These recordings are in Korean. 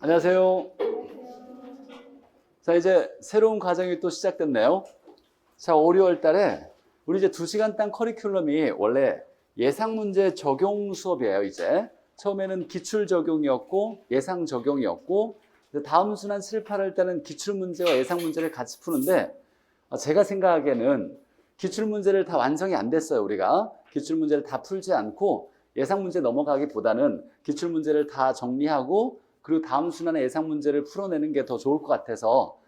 안녕하세요. 자, 이제 새로운 과정이 또 시작됐네요. 자, 5, 6월 달에 우리 이제 2시간 당 커리큘럼이 원래 예상 문제 적용 수업이에요, 이제. 처음에는 기출 적용이었고, 예상 적용이었고, 다음 순환 7, 8월 때는 기출 문제와 예상 문제를 같이 푸는데, 제가 생각하기에는 기출 문제를 다 완성이 안 됐어요, 우리가. 기출 문제를 다 풀지 않고 예상 문제 넘어가기보다는 기출 문제를 다 정리하고 그리고 다음 순환의 예상 문제를 풀어내는 게 더 좋을 것 같아서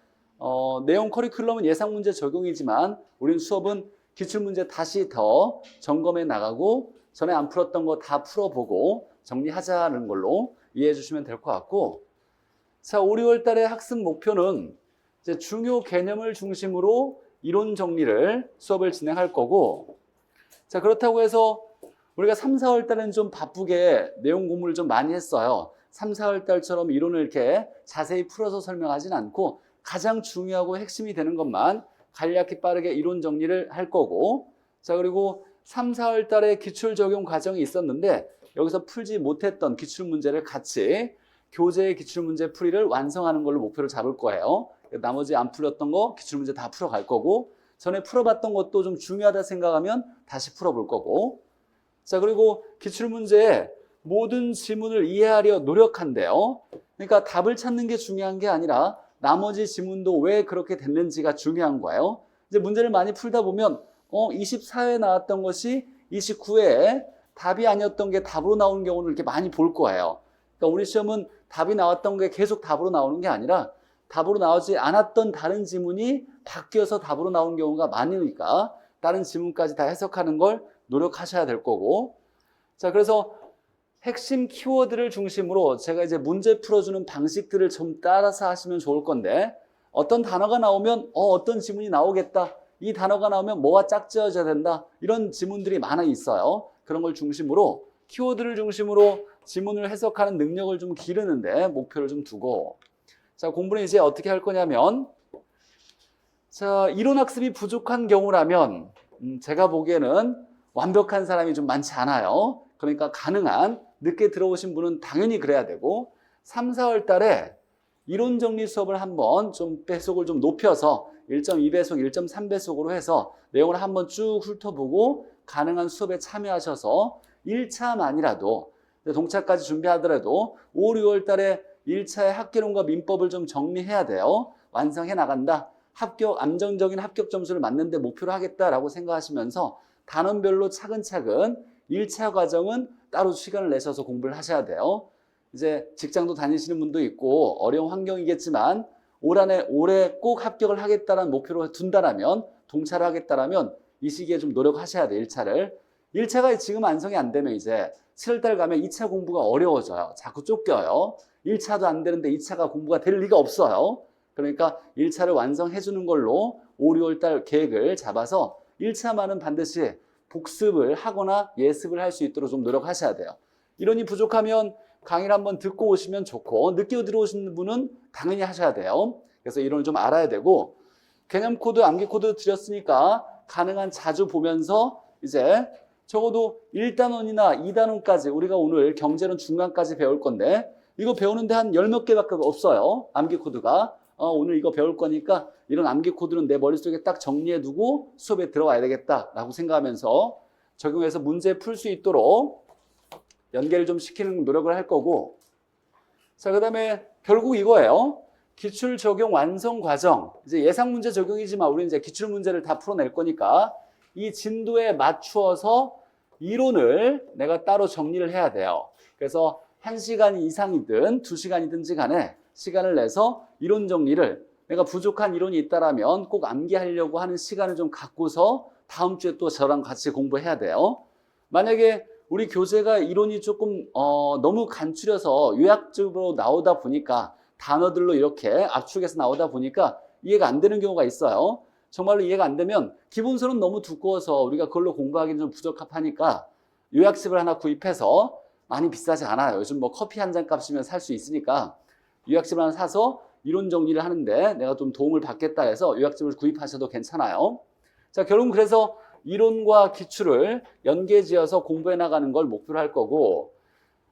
내용 커리큘럼은 예상 문제 적용이지만 우리는 수업은 기출 문제 다시 더 점검해 나가고 전에 안 풀었던 거 다 풀어보고 정리하자는 걸로 이해해 주시면 될 것 같고, 자, 5, 6월 달의 학습 목표는 이제 중요 개념을 중심으로 이론 정리를 수업을 진행할 거고, 자, 그렇다고 해서 우리가 3, 4월 달에는 좀 바쁘게 내용 공부를 좀 많이 했어요. 3, 4월 달처럼 이론을 이렇게 자세히 풀어서 설명하진 않고 가장 중요하고 핵심이 되는 것만 간략히 빠르게 이론 정리를 할 거고, 자, 그리고 3, 4월 달에 기출 적용 과정이 있었는데 여기서 풀지 못했던 기출 문제를 같이 교재의 기출 문제 풀이를 완성하는 걸로 목표를 잡을 거예요. 나머지 안 풀렸던 거 기출 문제 다 풀어갈 거고, 전에 풀어봤던 것도 좀 중요하다 생각하면 다시 풀어볼 거고, 자, 그리고 기출문제에 모든 지문을 이해하려 노력한대요. 그러니까 답을 찾는 게 중요한 게 아니라 나머지 지문도 왜 그렇게 됐는지가 중요한 거예요. 이제 문제를 많이 풀다 보면 24회에 나왔던 것이 29회에 답이 아니었던 게 답으로 나오는 경우를 이렇게 많이 볼 거예요. 그러니까 우리 시험은 답이 나왔던 게 계속 답으로 나오는 게 아니라 답으로 나오지 않았던 다른 지문이 바뀌어서 답으로 나오는 경우가 많으니까 다른 지문까지 다 해석하는 걸 노력하셔야 될 거고, 자, 그래서 핵심 키워드를 중심으로 제가 이제 문제 풀어주는 방식들을 좀 따라서 하시면 좋을 건데, 어떤 단어가 나오면 어떤 지문이 나오겠다, 이 단어가 나오면 뭐가 짝지어져야 된다, 이런 지문들이 많아 있어요. 그런 걸 중심으로 키워드를 중심으로 지문을 해석하는 능력을 좀 기르는데 목표를 좀 두고, 자, 공부는 이제 어떻게 할 거냐면, 자, 이론 학습이 부족한 경우라면 제가 보기에는 완벽한 사람이 좀 많지 않아요. 그러니까 가능한 늦게 들어오신 분은 당연히 그래야 되고, 3, 4월 달에 이론 정리 수업을 한번 좀 배속을 좀 높여서 1.2배속, 1.3배속으로 해서 내용을 한번 쭉 훑어보고 가능한 수업에 참여하셔서 1차만이라도 동차까지 준비하더라도 5, 6월 달에 1차의 학개론과 민법을 좀 정리해야 돼요. 완성해 나간다. 안정적인 합격 점수를 맞는 데 목표로 하겠다라고 생각하시면서 단원별로 차근차근 1차 과정은 따로 시간을 내셔서 공부를 하셔야 돼요. 이제 직장도 다니시는 분도 있고 어려운 환경이겠지만 올해 꼭 합격을 하겠다는 목표로 둔다라면, 동차를 하겠다라면 이 시기에 좀 노력하셔야 돼요, 1차를. 1차가 지금 완성이 안 되면 이제 7월달 가면 2차 공부가 어려워져요. 자꾸 쫓겨요. 1차도 안 되는데 2차가 공부가 될 리가 없어요. 그러니까 1차를 완성해 주는 걸로 5, 6월달 계획을 잡아서 1차만은 반드시 복습을 하거나 예습을 할 수 있도록 좀 노력하셔야 돼요. 이론이 부족하면 강의를 한번 듣고 오시면 좋고, 늦게 들어오시는 분은 당연히 하셔야 돼요. 그래서 이론을 좀 알아야 되고, 개념 코드, 암기 코드 드렸으니까 가능한 자주 보면서 이제 적어도 1단원이나 2단원까지 우리가 오늘 경제론 중간까지 배울 건데 이거 배우는데 한 10몇 개밖에 없어요. 암기 코드가. 오늘 이거 배울 거니까 이런 암기 코드는 내 머릿속에 딱 정리해두고 수업에 들어와야 되겠다라고 생각하면서 적용해서 문제 풀 수 있도록 연계를 좀 시키는 노력을 할 거고, 자, 그 다음에 결국 이거예요. 기출 적용 완성 과정. 이제 예상 문제 적용이지만 우리는 이제 기출 문제를 다 풀어낼 거니까 이 진도에 맞추어서 이론을 내가 따로 정리를 해야 돼요. 그래서 1시간 이상이든 2시간이든지 간에 시간을 내서 이론 정리를, 내가 부족한 이론이 있다라면 꼭 암기하려고 하는 시간을 좀 갖고서 다음 주에 또 저랑 같이 공부해야 돼요. 만약에 우리 교재가 이론이 조금 너무 간추려서 요약적으로 나오다 보니까 단어들로 이렇게 압축해서 나오다 보니까 이해가 안 되는 경우가 있어요. 정말로 이해가 안 되면 기본서는 너무 두꺼워서 우리가 그걸로 공부하기는 좀 부적합하니까 요약집을 하나 구입해서, 많이 비싸지 않아요. 요즘 뭐 커피 한 잔 값이면 살 수 있으니까 요약집을 하나 사서 이론 정리를 하는데 내가 좀 도움을 받겠다 해서 요약집을 구입하셔도 괜찮아요. 자, 결국은 그래서 이론과 기출을 연계지어서 공부해 나가는 걸 목표로 할 거고,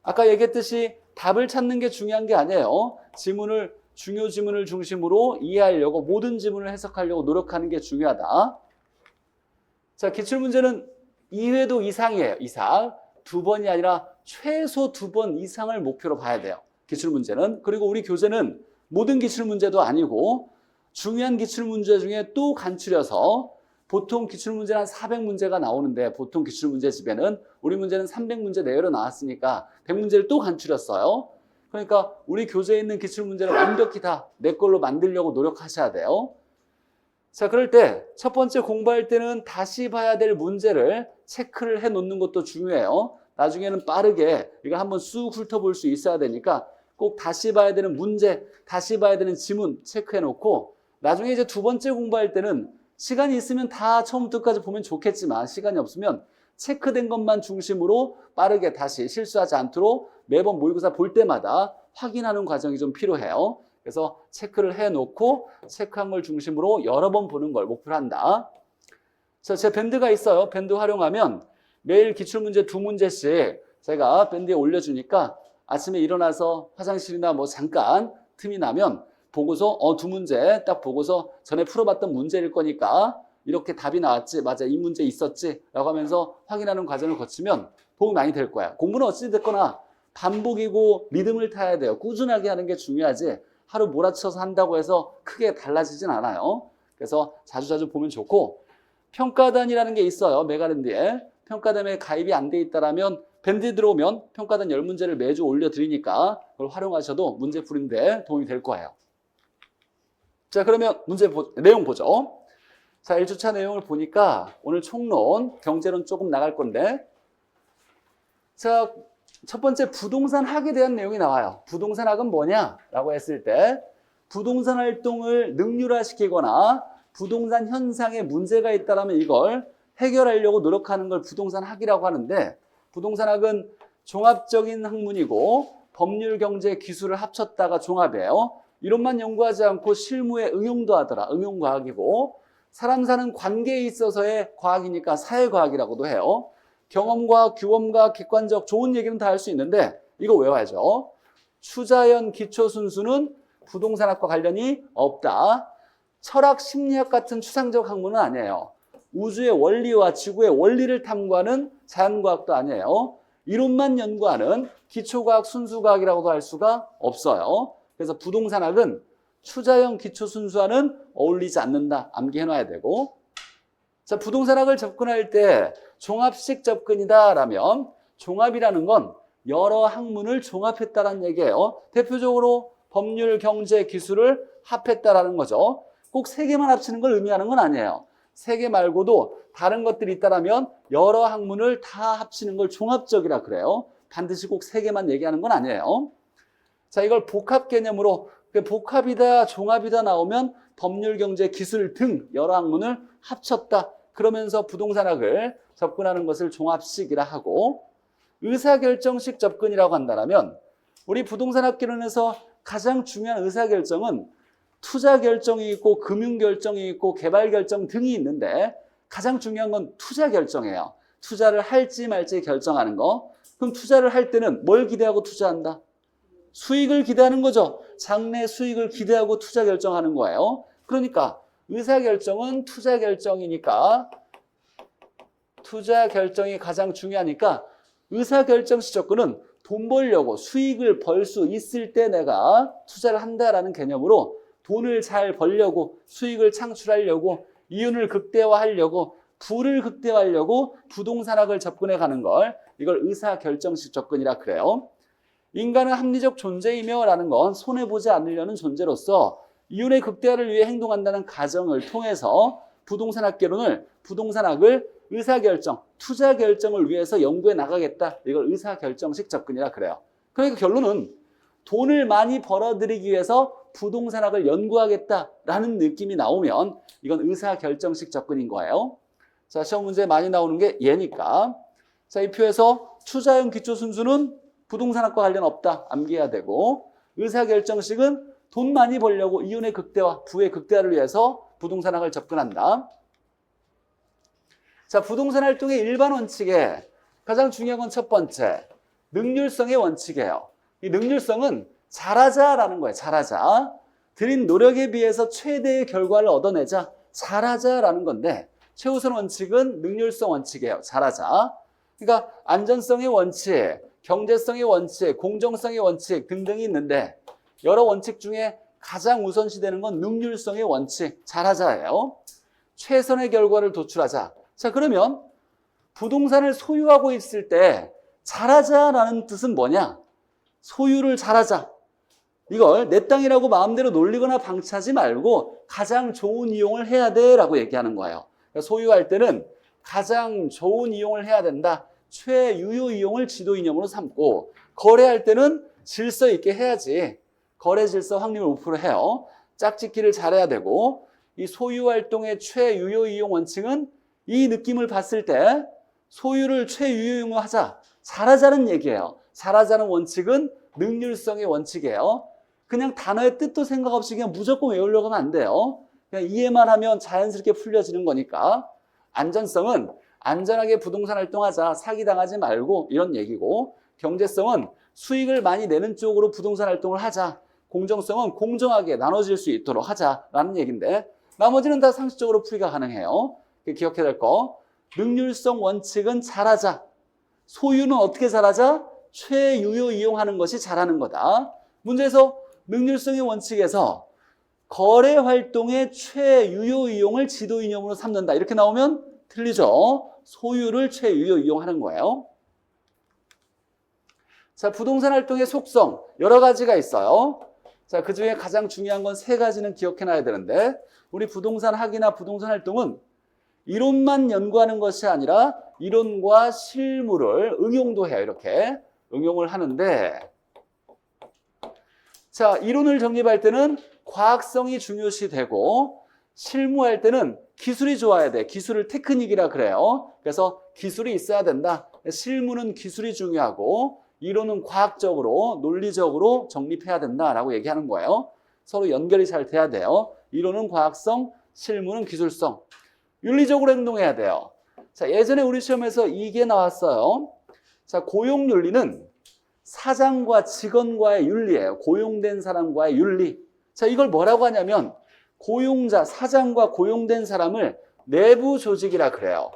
아까 얘기했듯이 답을 찾는 게 중요한 게 아니에요. 중요 지문을 중심으로 이해하려고 모든 지문을 해석하려고 노력하는 게 중요하다. 자, 기출문제는 2회도 이상이에요. 이상. 2번이 아니라 최소 2번 이상을 목표로 봐야 돼요. 기출문제는. 그리고 우리 교재는 모든 기출문제도 아니고 중요한 기출문제 중에 또 간추려서 보통 기출문제는 한 400문제가 나오는데 보통 기출문제 집에는 우리 문제는 300문제 내외로 나왔으니까 100문제를 또 간추렸어요. 그러니까 우리 교재에 있는 기출문제를 완벽히 다 내 걸로 만들려고 노력하셔야 돼요. 자, 그럴 때 첫 번째 공부할 때는 다시 봐야 될 문제를 체크를 해 놓는 것도 중요해요. 나중에는 빠르게 이걸 한번 쑥 훑어볼 수 있어야 되니까 꼭 다시 봐야 되는 문제, 다시 봐야 되는 지문 체크해 놓고 나중에 이제 두 번째 공부할 때는 시간이 있으면 다 처음부터까지 보면 좋겠지만 시간이 없으면 체크된 것만 중심으로 빠르게 다시 실수하지 않도록 매번 모의고사 볼 때마다 확인하는 과정이 좀 필요해요. 그래서 체크를 해놓고 체크한 걸 중심으로 여러 번 보는 걸 목표로 한다. 자, 제 밴드가 있어요. 밴드 활용하면 매일 기출문제 2문제씩 제가 밴드에 올려주니까 아침에 일어나서 화장실이나 뭐 잠깐 틈이 나면 보고서 2문제 딱 보고서 전에 풀어봤던 문제일 거니까 이렇게 답이 나왔지, 맞아, 이 문제 있었지 라고 하면서 확인하는 과정을 거치면 도움이 많이 될 거야. 공부는 어찌 됐거나 반복이고 리듬을 타야 돼요. 꾸준하게 하는 게 중요하지 하루 몰아쳐서 한다고 해서 크게 달라지진 않아요. 그래서 자주자주 보면 좋고 평가단이라는 게 있어요. 메가랜드에. 평가단에 가입이 안 돼 있다라면 밴드에 들어오면 평가단 10문제를 매주 올려드리니까 그걸 활용하셔도 문제 푸는데 도움이 될 거예요. 자, 그러면 내용 보죠. 자, 1주차 내용을 보니까 오늘 총론, 경제론 조금 나갈 건데 자, 첫 번째 부동산 학에 대한 내용이 나와요. 부동산 학은 뭐냐라고 했을 때 부동산 활동을 능률화시키거나 부동산 현상에 문제가 있다면 이걸 해결하려고 노력하는 걸 부동산 학이라고 하는데 부동산 학은 종합적인 학문이고 법률, 경제, 기술을 합쳤다가 종합이에요. 이론만 연구하지 않고 실무에 응용도 하더라. 응용과학이고 사람 사는 관계에 있어서의 과학이니까 사회과학이라고도 해요. 경험과 규범과 객관적 좋은 얘기는 다 할 수 있는데 이거 외워야죠. 추자연 기초순수는 부동산학과 관련이 없다. 철학, 심리학 같은 추상적 학문은 아니에요. 우주의 원리와 지구의 원리를 탐구하는 자연과학도 아니에요. 이론만 연구하는 기초과학, 순수과학이라고도 할 수가 없어요. 그래서 부동산학은 추자형 기초순수와는 어울리지 않는다. 암기해놔야 되고 자, 부동산학을 접근할 때 종합식 접근이다라면 종합이라는 건 여러 학문을 종합했다라는 얘기예요. 대표적으로 법률, 경제, 기술을 합했다라는 거죠. 꼭 세 개만 합치는 걸 의미하는 건 아니에요. 세 개 말고도 다른 것들이 있다라면 여러 학문을 다 합치는 걸 종합적이라 그래요. 반드시 꼭 세 개만 얘기하는 건 아니에요. 자, 이걸 복합 개념으로 복합이다, 종합이다 나오면 법률, 경제, 기술 등 여러 학문을 합쳤다. 그러면서 부동산학을 접근하는 것을 종합식이라 하고 의사결정식 접근이라고 한다면 우리 부동산학개론에서 가장 중요한 의사결정은 투자결정이 있고 금융결정이 있고 개발결정 등이 있는데 가장 중요한 건 투자결정이에요. 투자를 할지 말지 결정하는 거. 그럼 투자를 할 때는 뭘 기대하고 투자한다? 수익을 기대하는 거죠. 장래 수익을 기대하고 투자 결정하는 거예요. 그러니까 의사결정은 투자 결정이니까 투자 결정이 가장 중요하니까 의사결정식 접근은 돈 벌려고 수익을 벌 수 있을 때 내가 투자를 한다라는 개념으로 돈을 잘 벌려고 수익을 창출하려고 이윤을 극대화하려고 부를 극대화하려고 부동산학을 접근해 가는 걸 이걸 의사결정식 접근이라 그래요. 인간은 합리적 존재이며 라는 건 손해보지 않으려는 존재로서 이윤의 극대화를 위해 행동한다는 가정을 통해서 부동산학을 의사결정, 투자결정을 위해서 연구해 나가겠다. 이걸 의사결정식 접근이라 그래요. 그러니까 결론은 돈을 많이 벌어들이기 위해서 부동산학을 연구하겠다라는 느낌이 나오면 이건 의사결정식 접근인 거예요. 자, 시험 문제에 많이 나오는 게 얘니까. 자, 이 표에서 투자형 기초순수는 부동산학과 관련 없다. 암기해야 되고 의사결정식은 돈 많이 벌려고 이윤의 극대화, 부의 극대화를 위해서 부동산학을 접근한다. 자, 부동산 활동의 일반 원칙에 가장 중요한 건 첫 번째, 능률성의 원칙이에요. 이 능률성은 잘하자라는 거예요. 잘하자. 들인 노력에 비해서 최대의 결과를 얻어내자. 잘하자라는 건데 최우선 원칙은 능률성 원칙이에요. 잘하자. 그러니까 안전성의 원칙, 경제성의 원칙, 공정성의 원칙 등등이 있는데 여러 원칙 중에 가장 우선시되는 건 능률성의 원칙, 잘하자예요. 최선의 결과를 도출하자. 자, 그러면 부동산을 소유하고 있을 때 잘하자라는 뜻은 뭐냐? 소유를 잘하자. 이걸 내 땅이라고 마음대로 놀리거나 방치하지 말고 가장 좋은 이용을 해야 돼라고 얘기하는 거예요. 그러니까 소유할 때는 가장 좋은 이용을 해야 된다. 최유효 이용을 지도 이념으로 삼고 거래할 때는 질서 있게 해야지. 거래 질서 확립을 5% 해요. 짝짓기를 잘해야 되고 이 소유 활동의 최유효 이용 원칙은 이 느낌을 봤을 때 소유를 최유효 이용하자. 잘하자는 얘기예요. 잘하자는 원칙은 능률성의 원칙이에요. 그냥 단어의 뜻도 생각 없이 그냥 무조건 외우려고 하면 안 돼요. 그냥 이해만 하면 자연스럽게 풀려지는 거니까. 안전성은 안전하게 부동산 활동하자. 사기당하지 말고 이런 얘기고, 경제성은 수익을 많이 내는 쪽으로 부동산 활동을 하자. 공정성은 공정하게 나눠질 수 있도록 하자라는 얘기인데 나머지는 다 상식적으로 풀이가 가능해요. 기억해야 될 거. 능률성 원칙은 잘하자. 소유는 어떻게 잘하자? 최유효 이용하는 것이 잘하는 거다. 문제에서 능률성의 원칙에서 거래 활동의 최유효 이용을 지도 이념으로 삼는다. 이렇게 나오면 틀리죠. 소유를 최유효 이용하는 거예요. 자, 부동산 활동의 속성 여러 가지가 있어요. 자, 그 중에 가장 중요한 건 세 가지는 기억해놔야 되는데 우리 부동산 학이나 부동산 활동은 이론만 연구하는 것이 아니라 이론과 실무를 응용도 해요. 이렇게 응용을 하는데 자, 이론을 정립할 때는 과학성이 중요시 되고 실무할 때는 기술이 좋아야 돼. 기술을 테크닉이라 그래요. 그래서 기술이 있어야 된다. 실무는 기술이 중요하고 이론은 과학적으로 논리적으로 정립해야 된다라고 얘기하는 거예요. 서로 연결이 잘 돼야 돼요. 이론은 과학성, 실무는 기술성. 윤리적으로 행동해야 돼요. 자, 예전에 우리 시험에서 이게 나왔어요. 자, 고용윤리는 사장과 직원과의 윤리예요. 고용된 사람과의 윤리. 자, 이걸 뭐라고 하냐면 고용자, 사장과 고용된 사람을 내부 조직이라 그래요.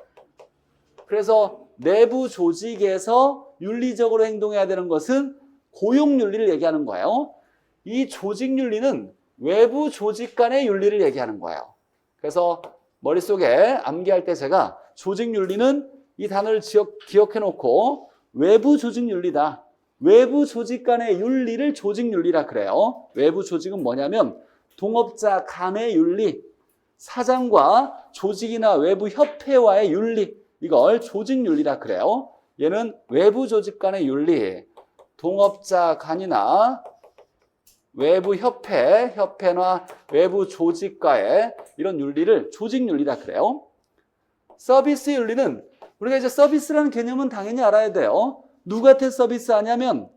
그래서 내부 조직에서 윤리적으로 행동해야 되는 것은 고용윤리를 얘기하는 거예요. 이 조직윤리는 외부 조직 간의 윤리를 얘기하는 거예요. 그래서 머릿속에 암기할 때 제가 조직윤리는 이 단어를 기억해 놓고 외부 조직윤리다. 외부 조직 간의 윤리를 조직윤리라 그래요. 외부 조직은 뭐냐면 동업자 간의 윤리, 사장과 조직이나 외부 협회와의 윤리, 이걸 조직윤리라 그래요. 얘는 외부 조직 간의 윤리, 동업자 간이나 외부 협회나 외부 조직과의 이런 윤리를 조직윤리라 그래요. 서비스 윤리는 우리가 이제 서비스라는 개념은 당연히 알아야 돼요. 누구한테 서비스하냐면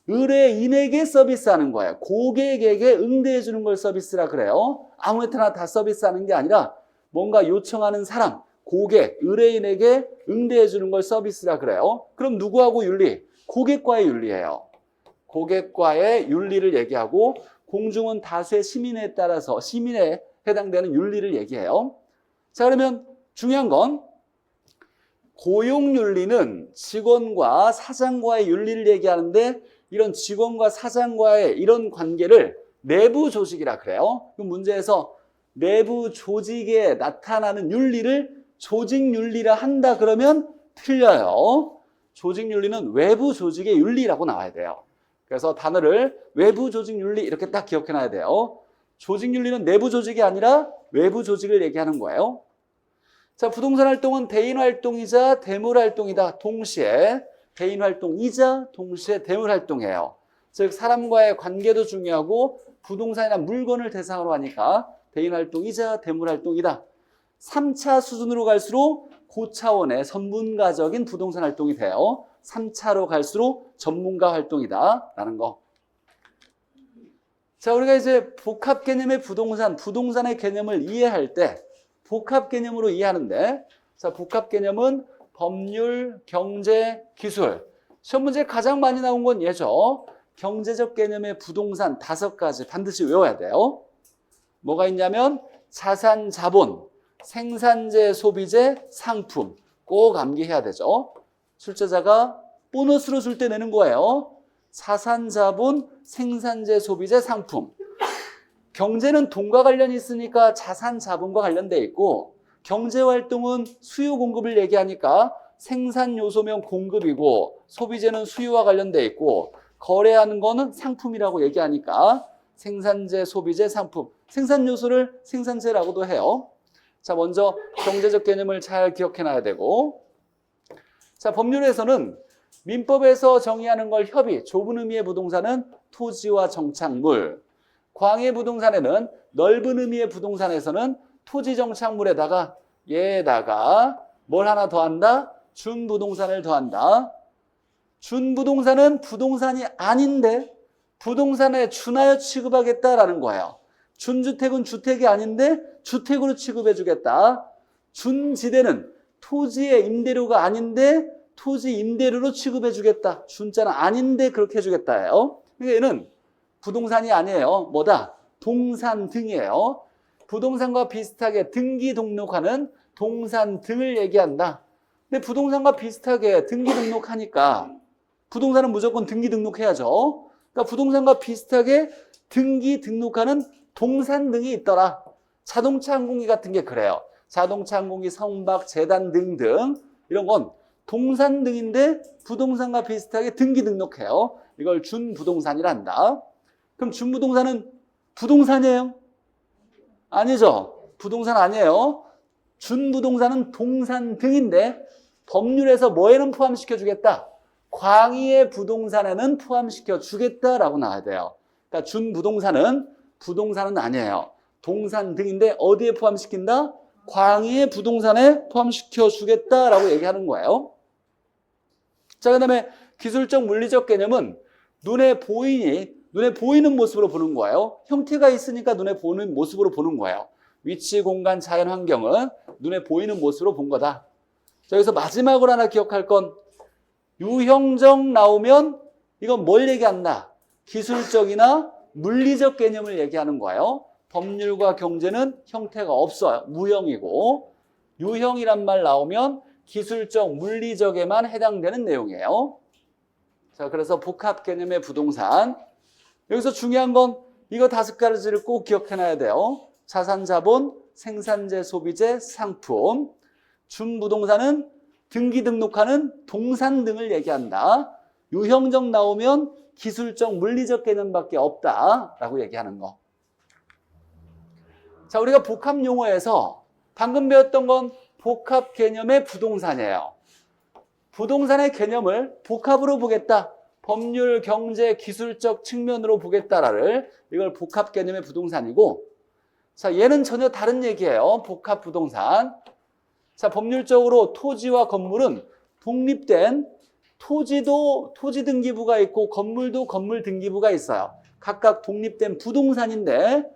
의뢰인에게 서비스하는 거예요. 고객에게 응대해 주는 걸 서비스라 그래요. 아무한테나 다 서비스하는 게 아니라 뭔가 요청하는 사람, 고객, 의뢰인에게 응대해 주는 걸 서비스라 그래요. 그럼 누구하고 윤리? 고객과의 윤리예요. 고객과의 윤리를 얘기하고 공중은 다수의 시민에 따라서 시민에 해당되는 윤리를 얘기해요. 자, 그러면 중요한 건 고용윤리는 직원과 사장과의 윤리를 얘기하는데 이런 직원과 사장과의 이런 관계를 내부 조직이라 그래요. 그 문제에서 내부 조직에 나타나는 윤리를 조직윤리라 한다 그러면 틀려요. 조직윤리는 외부 조직의 윤리라고 나와야 돼요. 그래서 단어를 외부 조직윤리 이렇게 딱 기억해놔야 돼요. 조직윤리는 내부 조직이 아니라 외부 조직을 얘기하는 거예요. 자, 부동산 활동은 대인 활동이자 대물 활동이다. 동시에 대인 활동이자 동시에 대물 활동이에요. 즉 사람과의 관계도 중요하고 부동산이나 물건을 대상으로 하니까 대인 활동이자 대물 활동이다. 3차 수준으로 갈수록 고차원의 전문가적인 부동산 활동이 돼요. 3차로 갈수록 전문가 활동이다 라는 거. 자, 우리가 이제 복합 개념의 부동산의 개념을 이해할 때 복합 개념으로 이해하는데, 자, 복합 개념은 법률, 경제, 기술. 시험 문제에 가장 많이 나온 건 얘죠. 경제적 개념의 부동산 5가지 반드시 외워야 돼요. 뭐가 있냐면 자산, 자본, 생산재, 소비재, 상품 꼭 암기해야 되죠. 출제자가 보너스로 줄 때 내는 거예요. 자산, 자본, 생산재, 소비재, 상품. 경제는 돈과 관련이 있으니까 자산, 자본과 관련돼 있고 경제활동은 수요, 공급을 얘기하니까 생산 요소면 공급이고 소비재는 수요와 관련돼 있고 거래하는 거는 상품이라고 얘기하니까 생산재, 소비재, 상품. 생산 요소를 생산재라고도 해요. 자, 먼저 경제적 개념을 잘 기억해놔야 되고, 자, 법률에서는 민법에서 정의하는 걸 협의, 좁은 의미의 부동산은 토지와 정착물, 광해 부동산에는 넓은 의미의 부동산에서는 토지 정착물에다가 얘에다가 뭘 하나 더한다? 준부동산을 더한다. 준부동산은 부동산이 아닌데 부동산에 준하여 취급하겠다라는 거예요. 준주택은 주택이 아닌데 주택으로 취급해 주겠다. 준지대는 토지의 임대료가 아닌데 토지 임대료로 취급해 주겠다. 준자는 아닌데 그렇게 해 주겠다예요. 그러니까 얘는 부동산이 아니에요. 뭐다? 동산 등이에요. 부동산과 비슷하게 등기 등록하는 동산 등을 얘기한다. 근데 부동산과 비슷하게 등기 등록하니까 부동산은 무조건 등기 등록해야죠. 그러니까 부동산과 비슷하게 등기 등록하는 동산 등이 있더라. 자동차 항공기 같은 게 그래요. 자동차 항공기, 선박, 재단 등등 이런 건 동산 등인데 부동산과 비슷하게 등기 등록해요. 이걸 준부동산이란다. 그럼 준부동산은 부동산이에요? 아니죠. 부동산 아니에요. 준부동산은 동산 등인데 법률에서 뭐에는 포함시켜 주겠다? 광의의 부동산에는 포함시켜 주겠다라고 나와야 돼요. 그러니까 준부동산은 부동산은 아니에요. 동산 등인데 어디에 포함시킨다? 광의의 부동산에 포함시켜 주겠다라고 얘기하는 거예요. 자, 그 다음에 기술적 물리적 개념은 눈에 보이는 모습으로 보는 거예요. 형태가 있으니까 눈에 보이는 모습으로 보는 거예요. 위치, 공간, 자연 환경은 눈에 보이는 모습으로 본 거다. 자, 여기서 마지막으로 하나 기억할 건 유형적 나오면 이건 뭘 얘기한다? 기술적이나 물리적 개념을 얘기하는 거예요. 법률과 경제는 형태가 없어요. 무형이고 유형이란 말 나오면 기술적, 물리적에만 해당되는 내용이에요. 자, 그래서 복합 개념의 부동산. 여기서 중요한 건 이거 5가지를 꼭 기억해놔야 돼요. 자산, 자본, 생산재, 소비재, 상품. 준부동산은 등기 등록하는 동산 등을 얘기한다. 유형적 나오면 기술적, 물리적 개념밖에 없다라고 얘기하는 거. 자, 우리가 복합 용어에서 방금 배웠던 건 복합 개념의 부동산이에요. 부동산의 개념을 복합으로 보겠다. 법률, 경제, 기술적 측면으로 보겠다를 이걸 복합 개념의 부동산이고, 자, 얘는 전혀 다른 얘기예요. 복합 부동산. 자, 법률적으로 토지와 건물은 독립된 토지도 토지 등기부가 있고 건물도 건물 등기부가 있어요. 각각 독립된 부동산인데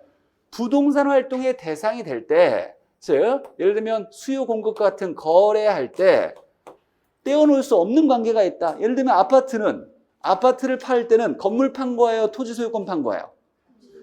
부동산 활동의 대상이 될 때, 즉 예를 들면 수요 공급 같은 거래할 때 떼어놓을 수 없는 관계가 있다. 예를 들면 아파트를 팔 때는 건물 판 거예요? 토지 소유권 판 거예요?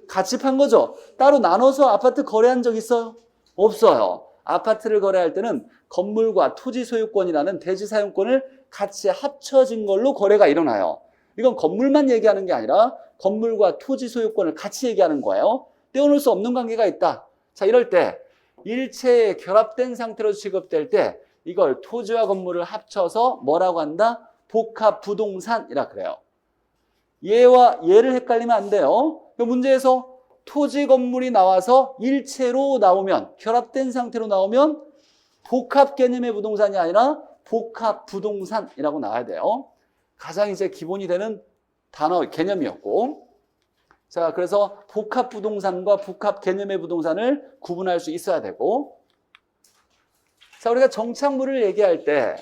같이 판 거죠. 따로 나눠서 아파트 거래한 적 있어요? 없어요. 아파트를 거래할 때는 건물과 토지 소유권이라는 대지 사용권을 같이 합쳐진 걸로 거래가 일어나요. 이건 건물만 얘기하는 게 아니라 건물과 토지 소유권을 같이 얘기하는 거예요. 떼어놓을 수 없는 관계가 있다. 자, 이럴 때 일체에 결합된 상태로 취급될 때 이걸 토지와 건물을 합쳐서 뭐라고 한다? 복합 부동산이라 그래요. 얘와 얘를 헷갈리면 안 돼요. 문제에서 토지 건물이 나와서 일체로 나오면, 결합된 상태로 나오면 복합 개념의 부동산이 아니라 복합 부동산이라고 나와야 돼요. 가장 이제 기본이 되는 단어 개념이었고, 자, 그래서 복합 부동산과 복합 개념의 부동산을 구분할 수 있어야 되고, 자, 우리가 정착물을 얘기할 때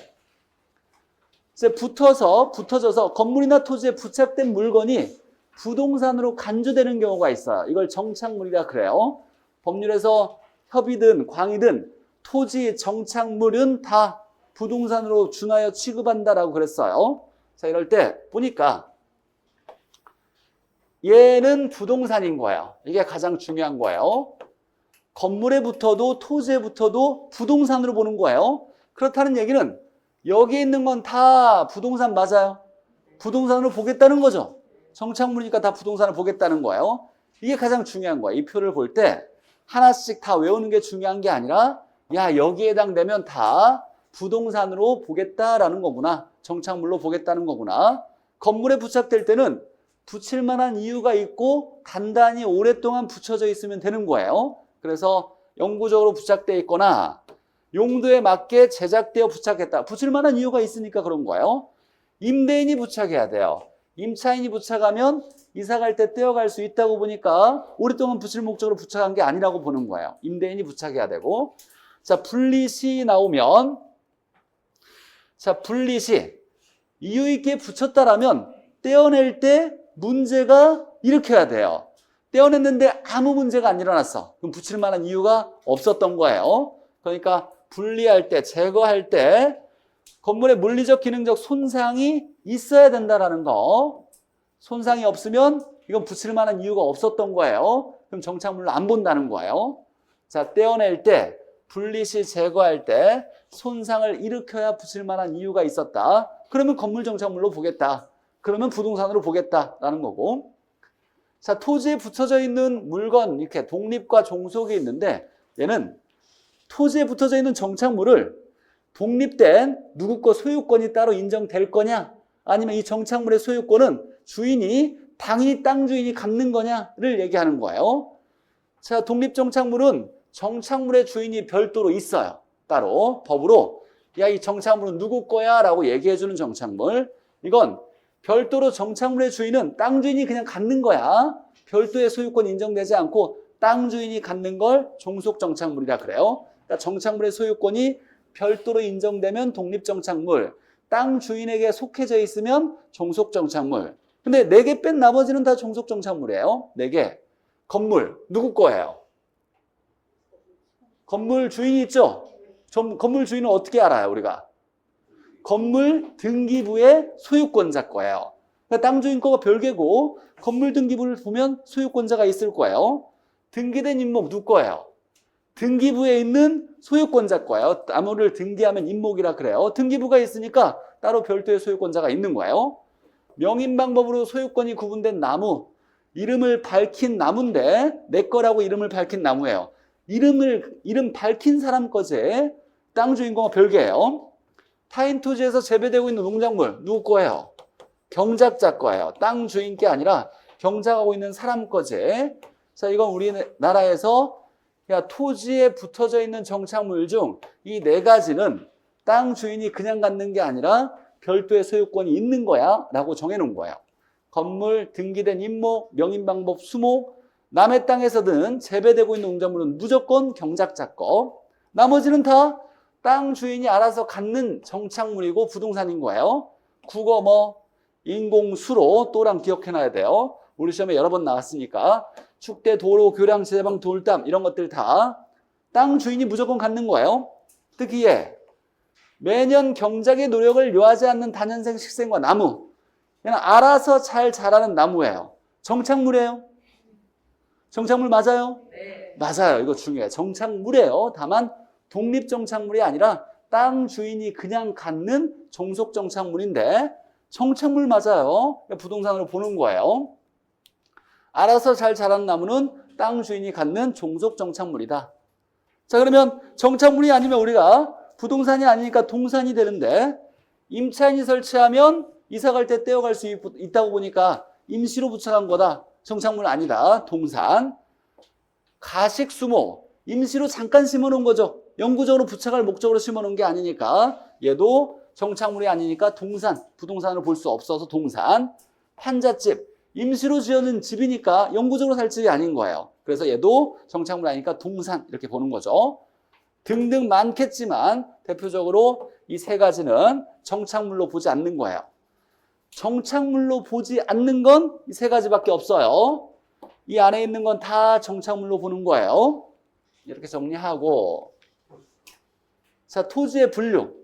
이제 붙어져서 건물이나 토지에 부착된 물건이 부동산으로 간주되는 경우가 있어요. 이걸 정착물이라 그래요. 법률에서 협의든 광의든 토지 정착물은 다 부동산으로 준하여 취급한다라고 그랬어요. 자, 이럴 때 보니까 얘는 부동산인 거예요. 이게 가장 중요한 거예요. 건물에 붙어도 토지에 붙어도 부동산으로 보는 거예요. 그렇다는 얘기는 여기 있는 건 다 부동산 맞아요. 부동산으로 보겠다는 거죠. 정착물이니까 다 부동산을 보겠다는 거예요. 이게 가장 중요한 거예요. 이 표를 볼 때 하나씩 다 외우는 게 중요한 게 아니라 야, 여기에 해당되면 다 부동산으로 보겠다라는 거구나. 정착물로 보겠다는 거구나. 건물에 부착될 때는 붙일 만한 이유가 있고 단단히 오랫동안 붙여져 있으면 되는 거예요. 그래서 영구적으로 부착되어 있거나 용도에 맞게 제작되어 부착했다. 붙일 만한 이유가 있으니까 그런 거예요. 임대인이 부착해야 돼요. 임차인이 부착하면 이사 갈 때 떼어갈 수 있다고 보니까 오랫동안 붙일 목적으로 부착한 게 아니라고 보는 거예요. 임대인이 부착해야 되고. 자, 분리시 나오면 자, 분리시 이유 있게 붙였다라면 떼어낼 때 문제가 일으켜야 돼요. 떼어냈는데 아무 문제가 안 일어났어. 그럼 붙일 만한 이유가 없었던 거예요. 그러니까 분리할 때, 제거할 때 건물의 물리적, 기능적 손상이 있어야 된다라는 거. 손상이 없으면 이건 붙일 만한 이유가 없었던 거예요. 그럼 정착물로 안 본다는 거예요. 자, 떼어낼 때, 분리시 제거할 때 손상을 일으켜야 붙일 만한 이유가 있었다. 그러면 건물 정착물로 보겠다. 그러면 부동산으로 보겠다라는 거고. 자, 토지에 붙여져 있는 물건, 이렇게 독립과 종속이 있는데 얘는 토지에 붙어져 있는 정착물을 독립된 누구 거 소유권이 따로 인정될 거냐, 아니면 이 정착물의 소유권은 주인이 당연히 땅 주인이 갖는 거냐를 얘기하는 거예요. 자, 독립 정착물은 정착물의 주인이 별도로 있어요. 따로 법으로 야, 이 정착물은 누구 거야 라고 얘기해 주는 정착물. 이건 별도로 정착물의 주인은 땅 주인이 그냥 갖는 거야. 별도의 소유권이 인정되지 않고 땅 주인이 갖는 걸 종속 정착물이라 그래요. 그러니까 정착물의 소유권이 별도로 인정되면 독립 정착물, 땅 주인에게 속해져 있으면 종속 정착물. 근데 4개 뺀 나머지는 다 종속 정착물이에요. 4개. 건물 누구 거예요? 건물 주인이 있죠? 건물 주인은 어떻게 알아요, 우리가? 건물 등기부의 소유권자 거예요. 그러니까 땅 주인 거가 별개고 건물 등기부를 보면 소유권자가 있을 거예요. 등기된 임목 누구 거예요? 등기부에 있는 소유권자 거예요. 나무를 등기하면 임목이라 그래요. 등기부가 있으니까 따로 별도의 소유권자가 있는 거예요. 명인 방법으로 소유권이 구분된 나무, 이름을 밝힌 나무인데 내 거라고 이름을 밝힌 나무예요. 이름 밝힌 사람 거지. 땅 주인공은 별개예요. 타인 토지에서 재배되고 있는 농작물 누구 거예요? 경작자 거예요. 땅 주인 게 아니라 경작하고 있는 사람 거지. 자, 이건 우리나라에서 야, 토지에 붙어져 있는 정착물 중 이 4가지는 땅 주인이 그냥 갖는 게 아니라 별도의 소유권이 있는 거야 라고 정해놓은 거예요. 건물, 등기된 임목, 명인방법, 수목, 남의 땅에서든 재배되고 있는 농작물은 무조건 경작자 거. 나머지는 다 땅 주인이 알아서 갖는 정착물이고 부동산인 거예요. 국어 인공수로 또랑 기억해놔야 돼요. 우리 시험에 여러 번 나왔으니까 축대, 도로, 교량, 제방, 돌담 이런 것들 다 땅 주인이 무조건 갖는 거예요. 특히 매년 경작의 노력을 요하지 않는 다년생 식생과 나무, 그냥 알아서 잘 자라는 나무예요. 정착물이에요? 정착물 맞아요? 네. 맞아요. 이거 중요해요. 정착물이에요. 다만 독립정착물이 아니라 땅 주인이 그냥 갖는 종속정착물인데 정착물 맞아요. 부동산으로 보는 거예요. 알아서 잘 자란 나무는 땅 주인이 갖는 종속정착물이다. 자, 그러면 정착물이 아니면 우리가 부동산이 아니니까 동산이 되는데 임차인이 설치하면 이사 갈 때 떼어갈 수 있다고 보니까 임시로 부착한 거다. 정착물 아니다. 동산. 가식수목. 임시로 잠깐 심어놓은 거죠. 영구적으로 부착할 목적으로 심어놓은 게 아니니까 얘도 정착물이 아니니까 동산, 부동산으로 볼 수 없어서 동산. 판잣집, 임시로 지어놓은 집이니까 영구적으로 살 집이 아닌 거예요. 그래서 얘도 정착물 아니니까 동산 이렇게 보는 거죠. 등등 많겠지만 대표적으로 이 3가지는 정착물로 보지 않는 거예요. 정착물로 보지 않는 건 이 3가지밖에 없어요. 이 안에 있는 건 다 정착물로 보는 거예요. 이렇게 정리하고, 자, 토지의 분류.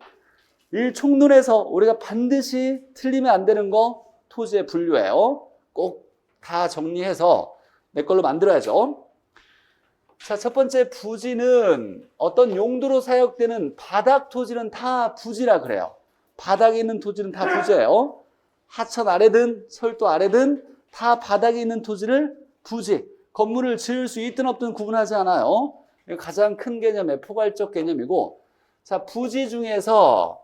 일총론에서 우리가 반드시 틀리면 안 되는 거 토지의 분류예요. 꼭 다 정리해서 내 걸로 만들어야죠. 자, 첫 번째 부지는 어떤 용도로 사용되는 바닥 토지는 다 부지라 그래요. 바닥에 있는 토지는 다 부지예요. 하천 아래든 철도 아래든 다 바닥에 있는 토지를 부지. 건물을 지을 수 있든 없든 구분하지 않아요. 가장 큰 개념의 포괄적 개념이고, 자, 부지 중에서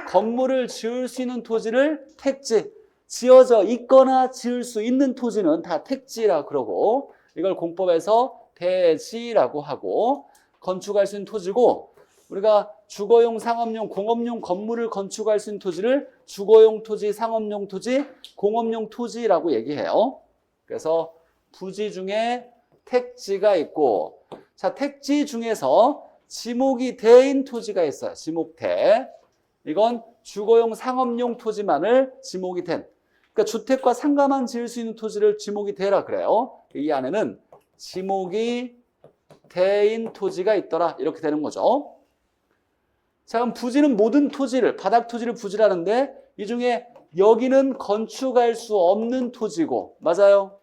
건물을 지을 수 있는 토지를 택지, 지어져 있거나 지을 수 있는 토지는 다 택지라 그러고, 이걸 공법에서 대지라고 하고, 건축할 수 있는 토지고, 우리가 주거용, 상업용, 공업용 건물을 건축할 수 있는 토지를 주거용 토지, 상업용 토지, 공업용 토지라고 얘기해요. 그래서 부지 중에 택지가 있고, 자, 택지 중에서 지목이 대인 토지가 있어요. 지목대. 이건 주거용, 상업용 토지만을 지목이 된. 그러니까 주택과 상가만 지을 수 있는 토지를 지목이 대라 그래요. 이 안에는 지목이 대인 토지가 있더라. 이렇게 되는 거죠. 자, 그럼 부지는 모든 토지를, 바닥 토지를 부지라는데 이 중에 여기는 건축할 수 없는 토지고, 맞아요?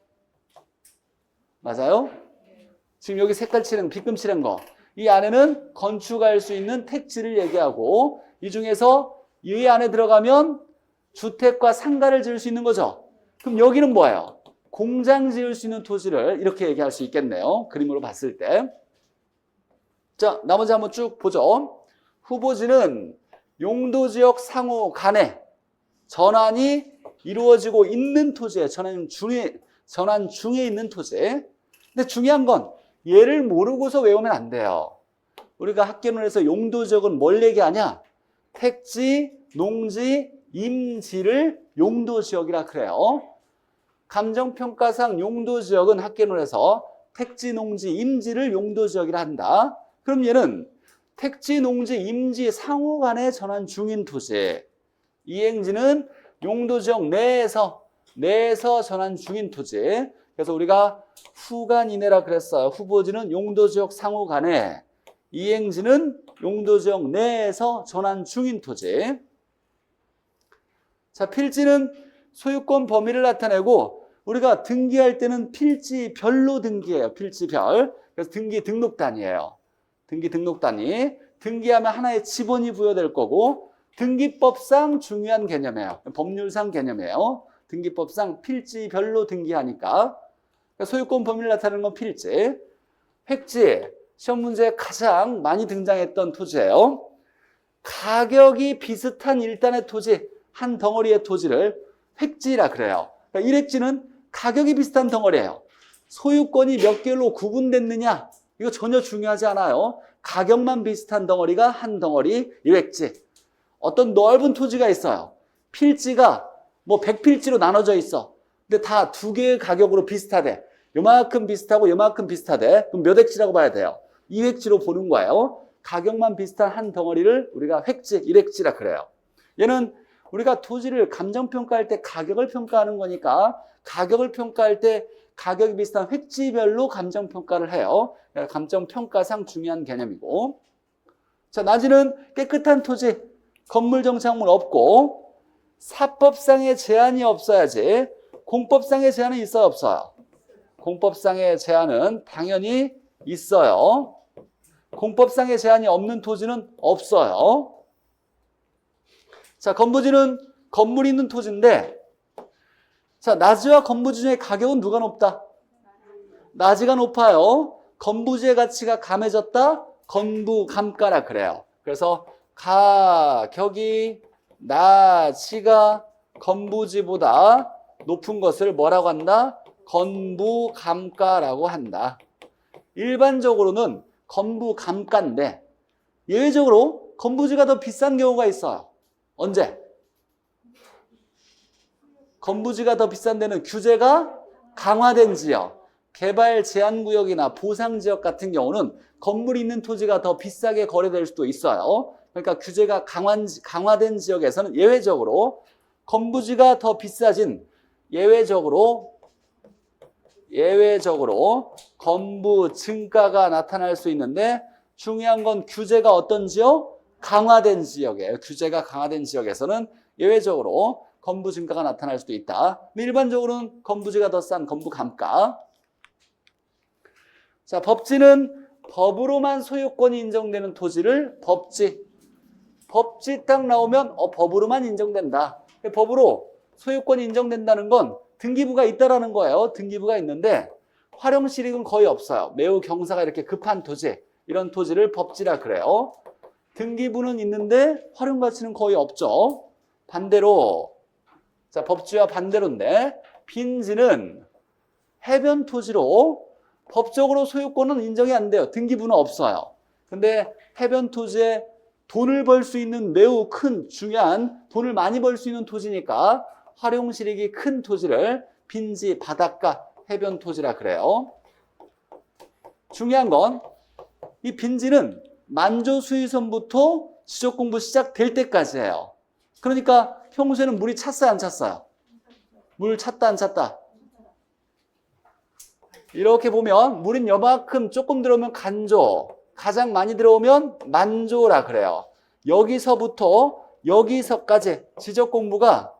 맞아요? 지금 여기 색깔 칠한, 빗금 칠한 거. 이 안에는 건축할 수 있는 택지를 얘기하고, 이 중에서 이 안에 들어가면 주택과 상가를 지을 수 있는 거죠. 그럼 여기는 뭐예요? 공장 지을 수 있는 토지를 이렇게 얘기할 수 있겠네요. 그림으로 봤을 때. 자, 나머지 한번 쭉 보죠. 후보지는 용도지역 상호 간에 전환이 이루어지고 있는 토지에 전환 중에 있는 토지. 근데 중요한 건 얘를 모르고서 외우면 안 돼요. 우리가 학개론에서 용도지역은 뭘 얘기하냐? 택지, 농지, 임지를 용도지역이라 그래요. 감정평가상 용도지역은 학개론에서 택지, 농지, 임지를 용도지역이라 한다. 그럼 얘는 택지, 농지, 임지 상호 간에 전환 중인 토지. 이행지는 용도지역 내에서 전환 중인 토지. 그래서 우리가 후간 이내라 그랬어요. 후보지는 용도지역 상호 간에, 이행지는 용도지역 내에서 전환 중인 토지. 자, 필지는 소유권 범위를 나타내고, 우리가 등기할 때는 필지별로 등기해요. 필지별. 그래서 등기 등록단이에요. 등기 등록단위. 등기하면 하나의 지번이 부여될 거고, 등기법상 중요한 개념이에요. 법률상 개념이에요. 등기법상 필지별로 등기하니까. 소유권 범위를 나타내는 건 필지. 획지, 시험 문제에 가장 많이 등장했던 토지예요. 가격이 비슷한 일단의 토지, 한 덩어리의 토지를 획지라 그래요. 그러니까 일획지는 가격이 비슷한 덩어리예요. 소유권이 몇 개로 구분됐느냐, 이거 전혀 중요하지 않아요. 가격만 비슷한 덩어리가 한 덩어리 일획지. 어떤 넓은 토지가 있어요. 필지가 뭐 100필지로 나눠져 있어. 근데 다 두 개의 가격으로 비슷하대. 요만큼 비슷하고 요만큼 비슷하대. 그럼 몇 획지라고 봐야 돼요? 2획지로 보는 거예요. 가격만 비슷한 한 덩어리를 우리가 획지, 일획지라 그래요. 얘는 우리가 토지를 감정평가할 때 가격을 평가하는 거니까, 가격을 평가할 때 가격이 비슷한 획지별로 감정평가를 해요. 감정평가상 중요한 개념이고. 자, 낮이는 깨끗한 토지, 건물 정착물 없고, 사법상의 제한이 없어야지. 공법상의 제한은 있어요, 없어요? 공법상의 제한은 당연히 있어요. 공법상의 제한이 없는 토지는 없어요. 자, 건부지는 건물이 있는 토지인데, 자, 낮이와 건부지 중에 가격은 누가 높다? 낮이가 높아요. 건부지의 가치가 감해졌다? 건부감가라 그래요. 그래서 가격이 낮이가 건부지보다 높은 것을 뭐라고 한다? 건부감가라고 한다. 일반적으로는 건부감가인데 예외적으로 건부지가 더 비싼 경우가 있어요. 언제? 건부지가 더 비싼 데는 규제가 강화된 지역, 개발 제한구역이나 보상지역 같은 경우는 건물이 있는 토지가 더 비싸게 거래될 수도 있어요. 그러니까 규제가 강화된 지역에서는 예외적으로 건부지가 더 비싸진 예외적으로 건부 증가가 나타날 수 있는데, 중요한 건 규제가 어떤 지역? 강화된 지역이에요. 규제가 강화된 지역에서는 예외적으로 건부 증가가 나타날 수도 있다. 일반적으로는 건부지가 더 싼 건부 감가. 자, 법지는 법으로만 소유권이 인정되는 토지를 법지. 법지 딱 나오면 법으로만 인정된다. 법으로 소유권이 인정된다는 건 등기부가 있다라는 거예요. 등기부가 있는데 활용실익은 거의 없어요. 매우 경사가 이렇게 급한 토지, 이런 토지를 법지라 그래요. 등기부는 있는데 활용 가치는 거의 없죠. 반대로, 자, 법지와 반대로인데 빈지는 해변 토지로 법적으로 소유권은 인정이 안 돼요. 등기부는 없어요. 근데 해변 토지에 돈을 벌 수 있는 매우 큰 중요한 돈을 많이 벌 수 있는 토지니까 활용실익이 큰 토지를 빈지, 바닷가, 해변 토지라 그래요. 중요한 건 이 빈지는 만조 수유선부터 지적공부 시작될 때까지예요. 그러니까 평소에는 물이 찼어요, 안 찼어요? 물 찼다, 안 찼다? 이렇게 보면 물은 요만큼 조금 들어오면 간조, 가장 많이 들어오면 만조라 그래요. 여기서부터 여기서까지 지적장부가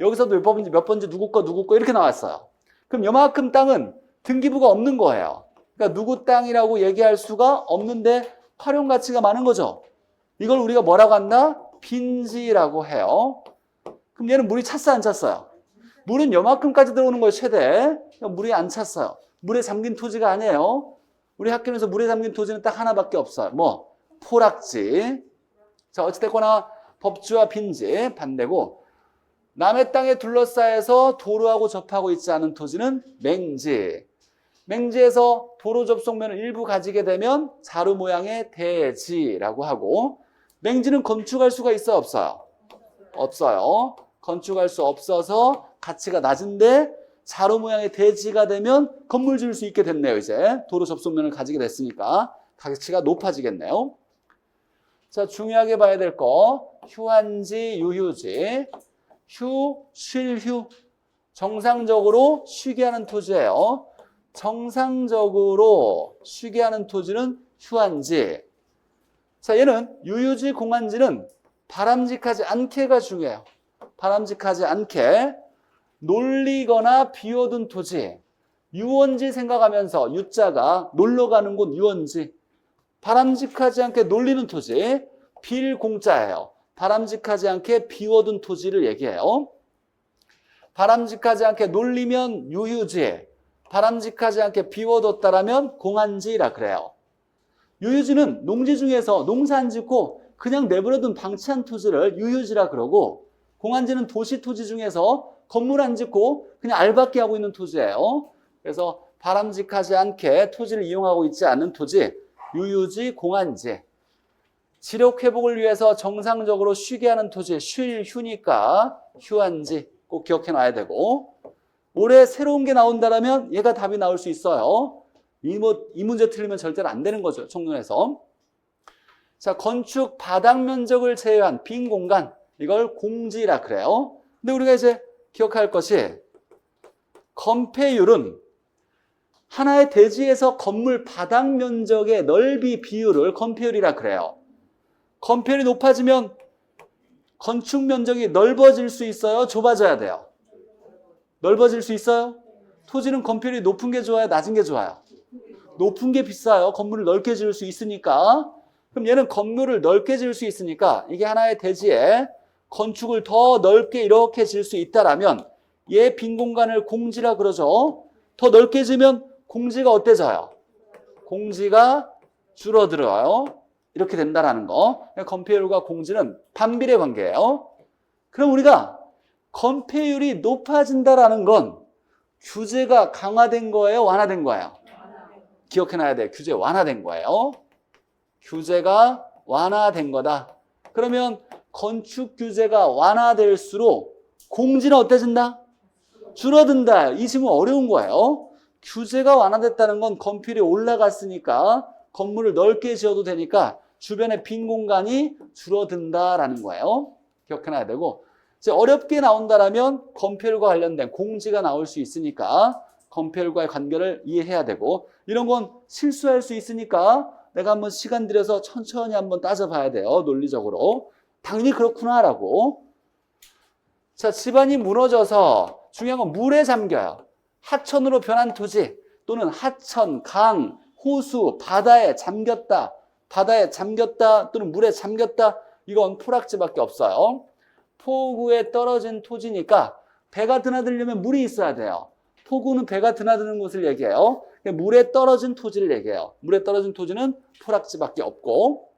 여기서도 몇 번째 누구 거 이렇게 나왔어요. 그럼 요만큼 땅은 등기부가 없는 거예요. 그러니까 누구 땅이라고 얘기할 수가 없는데 활용 가치가 많은 거죠. 이걸 우리가 뭐라고 한다? 빈지라고 해요. 그럼 얘는 물이 찼어요, 안 찼어요? 물은 요만큼까지 들어오는 거예요, 최대. 물이 안 찼어요. 물에 잠긴 토지가 아니에요. 우리 학교에서 물에 잠긴 토지는 딱 하나밖에 없어요. 뭐? 포락지. 자, 어찌됐거나 법지와 빈지 반대고, 남의 땅에 둘러싸여서 도로하고 접하고 있지 않은 토지는 맹지. 맹지에서 도로 접속면을 일부 가지게 되면 자루 모양의 대지라고 하고, 맹지는 건축할 수가 있어요, 없어요? 없어요. 건축할 수 없어서 가치가 낮은데 자루 모양의 대지가 되면 건물 지을 수 있게 됐네요. 이제 도로 접속면을 가지게 됐으니까 가치가 높아지겠네요. 자, 중요하게 봐야 될 거 휴한지, 유휴지. 휴, 쉴휴. 정상적으로 쉬게 하는 토지예요. 정상적으로 쉬게 하는 토지는 휴한지. 자, 얘는 유휴지, 공한지는 바람직하지 않게가 중요해요. 바람직하지 않게 놀리거나 비워둔 토지. 유원지 생각하면서 유자가 놀러 가는 곳 유원지. 바람직하지 않게 놀리는 토지. 빌공자예요. 바람직하지 않게 비워둔 토지를 얘기해요. 바람직하지 않게 놀리면 유휴지. 바람직하지 않게 비워뒀다라면 공한지라 그래요. 유휴지는 농지 중에서 농사 안 짓고 그냥 내버려둔 방치한 토지를 유휴지라 그러고, 공한지는 도시 토지 중에서 건물 안 짓고 그냥 알박기 하고 있는 토지예요. 그래서 바람직하지 않게 토지를 이용하고 있지 않은 토지, 유휴지, 공한지. 지력 회복을 위해서 정상적으로 쉬게 하는 토지, 휴니까 휴한지 꼭 기억해 놔야 되고, 올해 새로운 게 나온다면 얘가 답이 나올 수 있어요. 이 문제 틀리면 절대로 안 되는 거죠, 청론에서. 자, 건축 바닥 면적을 제외한 빈 공간, 이걸 공지라 그래요. 근데 우리가 이제 기억할 것이, 건폐율은 하나의 대지에서 건물 바닥 면적의 넓이 비율을 건폐율이라 그래요. 건폐율이 높아지면 건축 면적이 넓어질 수 있어요? 좁아져야 돼요? 넓어질 수 있어요? 토지는 건폐율이 높은 게 좋아요? 낮은 게 좋아요? 높은 게 비싸요. 건물을 넓게 지을 수 있으니까. 그럼 얘는 건물을 넓게 지을 수 있으니까 이게 하나의 대지에 건축을 더 넓게 이렇게 지을 수 있다라면 얘 빈 공간을 공지라 그러죠. 더 넓게 지으면 공지가 어때져요? 공지가 줄어들어요. 이렇게 된다라는 거. 건폐율과 공지는 반비례 관계예요. 그럼 우리가 건폐율이 높아진다라는 건 규제가 강화된 거예요? 완화된 거예요? 기억해놔야 돼요. 규제 완화된 거예요. 규제가 완화된 거다. 그러면 건축 규제가 완화될수록 공지는 어때진다? 줄어든다. 이 질문 어려운 거예요. 규제가 완화됐다는 건 건폐율이 올라갔으니까 건물을 넓게 지어도 되니까 주변에 빈 공간이 줄어든다라는 거예요. 기억해놔야 되고, 이제 어렵게 나온다라면 건폐율과 관련된 공지가 나올 수 있으니까 건폐율과의 관계를 이해해야 되고, 이런 건 실수할 수 있으니까 내가 한번 시간 들여서 천천히 한번 따져봐야 돼요. 논리적으로. 당연히 그렇구나라고. 자, 집안이 무너져서 중요한 건 물에 잠겨요. 하천으로 변한 토지 또는 하천, 강, 호수, 바다에 잠겼다. 바다에 잠겼다 또는 물에 잠겼다. 이건 포락지밖에 없어요. 포구에 떨어진 토지니까 배가 드나들려면 물이 있어야 돼요. 포구는 배가 드나드는 곳을 얘기해요. 물에 떨어진 토지를 얘기해요. 물에 떨어진 토지는 포락지밖에 없고.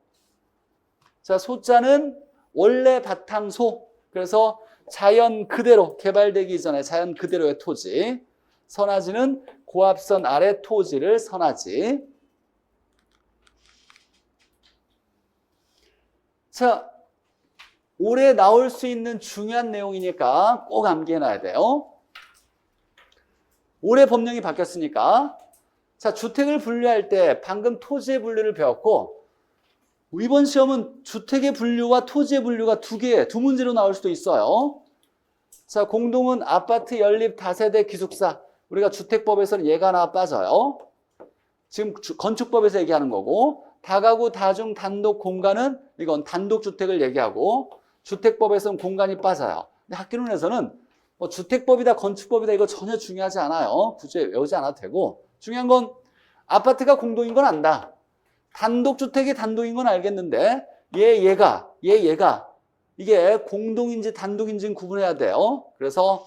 자, 소자는 원래 바탕소. 그래서 자연 그대로 개발되기 전에 자연 그대로의 토지. 선화지는 고압선 아래 토지를 선화지. 자, 올해 나올 수 있는 중요한 내용이니까 꼭 암기해놔야 돼요. 올해 법령이 바뀌었으니까. 자, 주택을 분류할 때 방금 토지의 분류를 배웠고, 이번 시험은 주택의 분류와 토지의 분류가 두 문제로 나올 수도 있어요. 자, 공동은 아파트 연립 다세대 기숙사. 우리가 주택법에서는 얘가 하나 빠져요. 지금 건축법에서 얘기하는 거고, 다가구 다중 단독 공간은 이건 단독주택을 얘기하고, 주택법에서는 공간이 빠져요. 근데 학기론에서는 뭐 주택법이다 건축법이다 이거 전혀 중요하지 않아요. 굳이 외우지 않아도 되고, 중요한 건 아파트가 공동인 건 안다. 단독주택이 단독인 건 알겠는데 얘가 이게 공동인지 단독인지는 구분해야 돼요. 그래서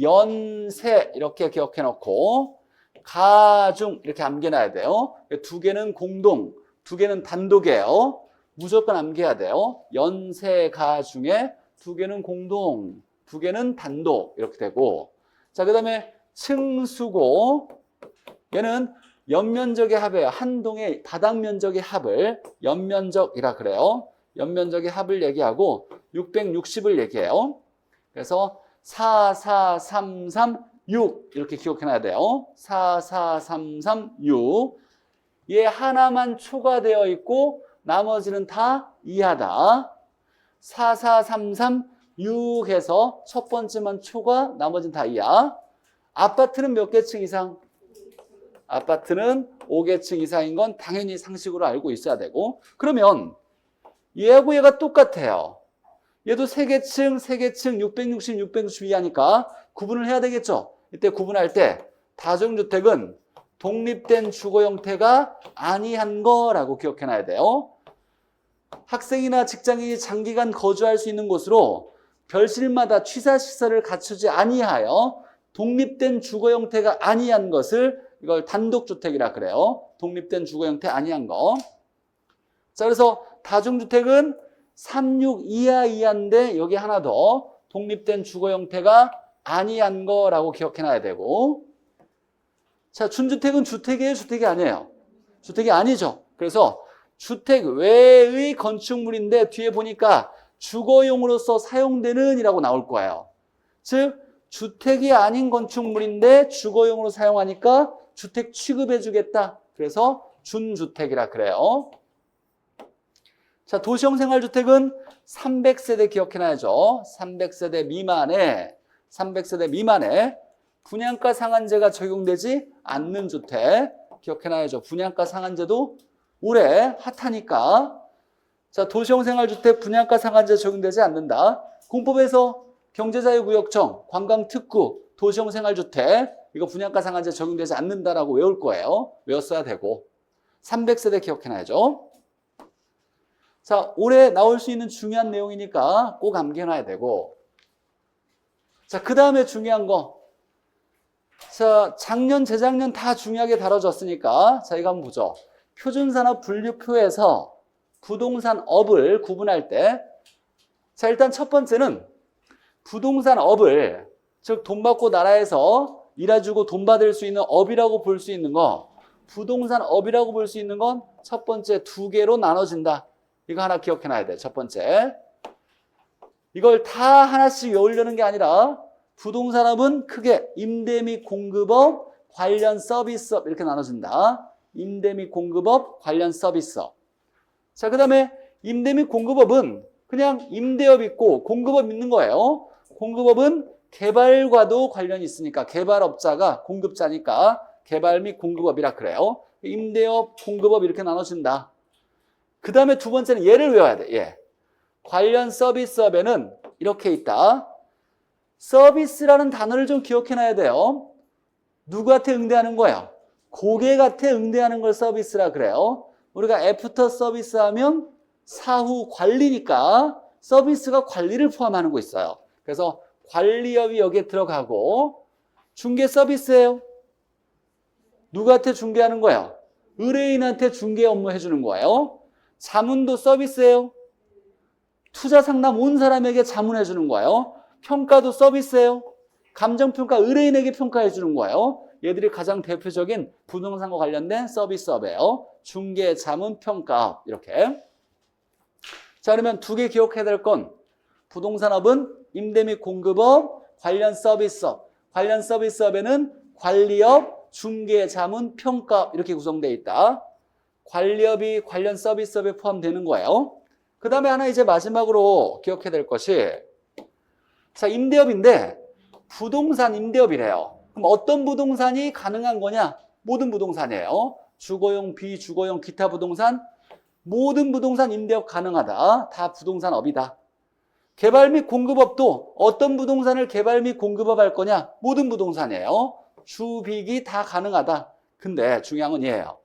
연세 이렇게 기억해 놓고 가중 이렇게 암기해놔야 돼요. 두 개는 공동, 두 개는 단독이에요. 무조건 암기해야 돼요. 연세 가중에 두 개는 공동, 두 개는 단독 이렇게 되고, 자, 그 다음에 층수고 얘는 연면적의 합이에요. 한 동의 바닥 면적의 합을 연면적이라 그래요. 연면적의 합을 얘기하고 660을 얘기해요. 그래서 4, 4, 3, 3, 6 이렇게 기억해놔야 돼요. 4, 4, 3, 3, 6. 얘 하나만 초과되어 있고 나머지는 다 이하다. 4, 4, 3, 3, 6 해서 첫 번째만 초과, 나머지는 다 이하. 아파트는 몇 개층 이상? 아파트는 5개층 이상인 건 당연히 상식으로 알고 있어야 되고, 그러면 얘하고 얘가 똑같아요. 얘도 3개층, 3개층, 660, 662 하니까 구분을 해야 되겠죠. 이때 구분할 때 다중주택은 독립된 주거 형태가 아니한 거라고 기억해놔야 돼요. 학생이나 직장인이 장기간 거주할 수 있는 곳으로 별실마다 취사시설을 갖추지 아니하여 독립된 주거 형태가 아니한 것을 이걸 단독주택이라 그래요. 독립된 주거 형태 아니한 거. 자, 그래서 다중주택은 36 이하 이하인데 여기 하나 더 독립된 주거 형태가 아니한 거라고 기억해놔야 되고, 자, 준주택은 주택이에요? 주택이 아니에요? 주택이 아니죠. 그래서 주택 외의 건축물인데 뒤에 보니까 주거용으로서 사용되는 이라고 나올 거예요. 즉 주택이 아닌 건축물인데 주거용으로 사용하니까 주택 취급해 주겠다. 그래서 준주택이라 그래요. 자, 도시형 생활주택은 300세대 기억해놔야죠. 300세대 미만에 분양가 상한제가 적용되지 않는 주택 기억해놔야죠. 분양가 상한제도 올해 핫하니까. 자, 도시형 생활주택 분양가 상한제 적용되지 않는다. 공법에서 경제자유구역청, 관광특구, 도시형 생활주택 이거 분양가 상한제 적용되지 않는다라고 외울 거예요. 외웠어야 되고. 300세대 기억해놔야죠. 자, 올해 나올 수 있는 중요한 내용이니까 꼭 암기해놔야 되고. 자, 그 다음에 중요한 거. 자, 작년, 재작년 다 중요하게 다뤄졌으니까 자, 이거 한번 보죠. 표준산업 분류표에서 부동산업을 구분할 때, 자, 일단 첫 번째는 부동산업을, 즉 돈 받고 나라에서 일해주고 돈 받을 수 있는 업이라고 볼 수 있는 거, 부동산업이라고 볼 수 있는 건 첫 번째 2개로 나눠진다. 이거 하나 기억해놔야 돼. 첫 번째. 이걸 다 하나씩 외우려는 게 아니라 부동산업은 크게 임대 및 공급업, 관련 서비스업 이렇게 나눠진다. 임대 및 공급업, 관련 서비스업. 자, 그 다음에 임대 및 공급업은 그냥 임대업 있고 공급업 있는 거예요. 공급업은 개발과도 관련이 있으니까 개발업자가 공급자니까 개발 및 공급업이라 그래요. 임대업, 공급업 이렇게 나눠진다. 그 다음에 두 번째는 얘를 외워야 돼. 얘. 관련 서비스업에는 이렇게 있다. 서비스라는 단어를 좀 기억해놔야 돼요. 누구한테 응대하는 거예요? 고객한테 응대하는 걸 서비스라 그래요. 우리가 애프터 서비스 하면 사후 관리니까 서비스가 관리를 포함하는 거 있어요. 그래서 관리업이 여기에 들어가고 중개 서비스예요. 누구한테 중개하는 거예요? 의뢰인한테 중개 업무 해주는 거예요. 자문도 서비스예요. 투자 상담 온 사람에게 자문해 주는 거예요. 평가도 서비스예요. 감정평가 의뢰인에게 평가해 주는 거예요. 얘들이 가장 대표적인 부동산과 관련된 서비스업이에요. 중개, 자문, 평가 이렇게. 자, 그러면 두 개 기억해야 될 건 부동산업은 임대 및 공급업, 관련 서비스업. 관련 서비스업에는 관리업, 중개, 자문, 평가 이렇게 구성되어 있다. 관리업이 관련 서비스업에 포함되는 거예요. 그 다음에 하나 이제 마지막으로 기억해야 될 것이 자, 임대업인데 부동산 임대업이래요. 그럼 어떤 부동산이 가능한 거냐? 모든 부동산이에요. 주거용, 비주거용, 기타 부동산 모든 부동산 임대업 가능하다. 다 부동산업이다. 개발 및 공급업도 어떤 부동산을 개발 및 공급업 할 거냐? 모든 부동산이에요. 주비기 다 가능하다. 근데 중요한 건 얘예요.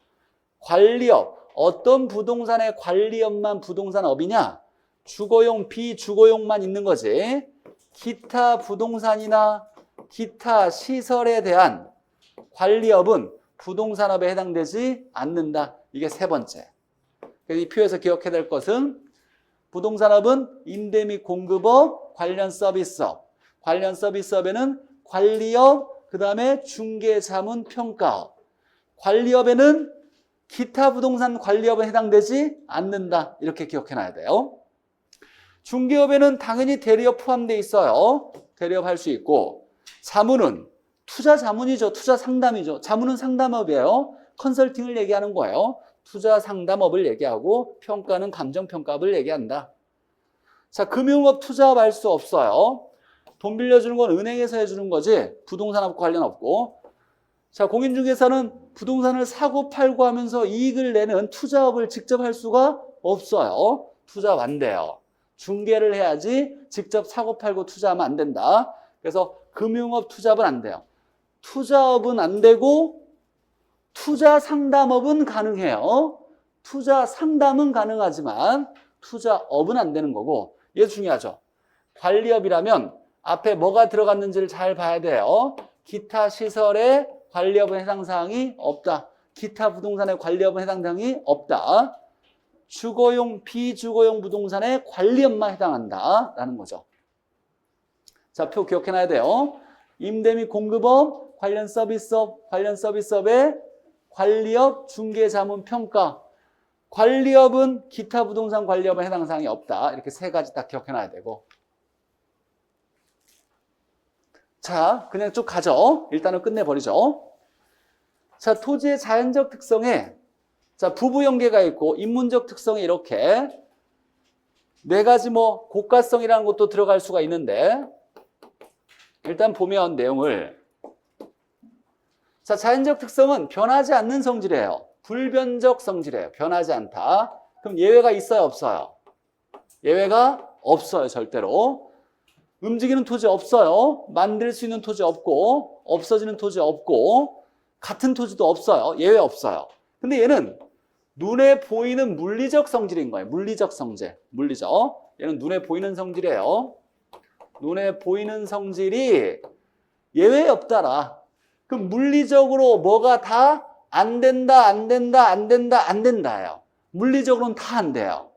관리업, 어떤 부동산의 관리업만 부동산업이냐? 주거용, 비주거용만 있는 거지. 기타 부동산이나 기타 시설에 대한 관리업은 부동산업에 해당되지 않는다. 이게 세 번째. 이 표에서 기억해야 될 것은 부동산업은 임대 및 공급업, 관련 서비스업. 관련 서비스업에는 관리업, 그 다음에 중개, 자문, 평가업. 관리업에는 기타 부동산 관리업에 해당되지 않는다. 이렇게 기억해놔야 돼요. 중개업에는 당연히 대리업 포함되어 있어요. 대리업 할 수 있고 자문은 투자 자문이죠. 투자 상담이죠. 자문은 상담업이에요. 컨설팅을 얘기하는 거예요. 투자 상담업을 얘기하고 평가는 감정평가업을 얘기한다. 자, 금융업, 투자업 할 수 없어요. 돈 빌려주는 건 은행에서 해주는 거지 부동산업과 관련 없고. 자, 공인중개사는 부동산을 사고 팔고 하면서 이익을 내는 투자업을 직접 할 수가 없어요. 투자업 안 돼요. 중개를 해야지 직접 사고 팔고 투자하면 안 된다. 그래서 금융업, 투자업은 안 돼요. 투자업은 안 되고 투자 상담업은 가능해요. 투자 상담은 가능하지만 투자업은 안 되는 거고 얘 중요하죠. 관리업이라면 앞에 뭐가 들어갔는지를 잘 봐야 돼요. 기타 시설의 관리업은 해당 사항이 없다. 기타 부동산의 관리업은 해당 사항이 없다. 주거용, 비주거용 부동산의 관리업만 해당한다. 라는 거죠. 자, 표 기억해놔야 돼요. 임대 및 공급업, 관련 서비스업, 관련 서비스업의 관리업, 중개, 자문, 평가. 관리업은 기타 부동산 관리업에 해당 사항이 없다. 이렇게 세 가지 딱 기억해놔야 되고. 자, 그냥 쭉 가죠. 일단은 끝내버리죠. 자, 토지의 자연적 특성에 자, 부부 연계가 있고 인문적 특성이 이렇게 네 가지 뭐 고가성이라는 것도 들어갈 수가 있는데 일단 보면 내용을 자, 자연적 특성은 변하지 않는 성질이에요. 불변적 성질이에요. 변하지 않다. 그럼 예외가 있어요, 없어요? 예외가 없어요, 절대로. 움직이는 토지 없어요. 만들 수 있는 토지 없고 없어지는 토지 없고 같은 토지도 없어요. 예외 없어요. 근데 얘는 눈에 보이는 물리적 성질인 거예요. 물리적 성질. 물리적. 얘는 눈에 보이는 성질이에요. 눈에 보이는 성질이 예외 없다라. 그럼 물리적으로 뭐가 다 안 된다, 안 된다, 안 된다, 안 된다예요. 물리적으로는 다 안 돼요.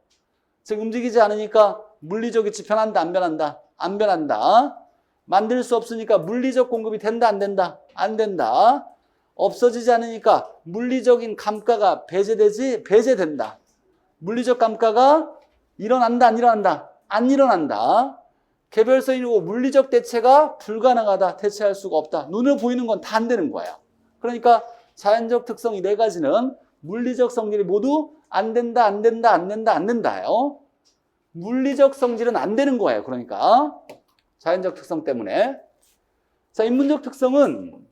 즉 움직이지 않으니까 물리적이 변한다, 안 변한다? 안 변한다. 만들 수 없으니까 물리적 공급이 된다, 안 된다? 안 된다. 없어지지 않으니까 물리적인 감가가 배제된다. 물리적 감가가 일어난다, 안 일어난다? 안 일어난다. 개별성이고 물리적 대체가 불가능하다. 대체할 수가 없다. 눈으로 보이는 건 다 안 되는 거예요. 그러니까 자연적 특성 이 네 가지는 물리적 성질이 모두 안 된다, 안 된다, 안 된다, 안 된다예요. 물리적 성질은 안 되는 거예요. 그러니까 자연적 특성 때문에. 자, 인문적 특성은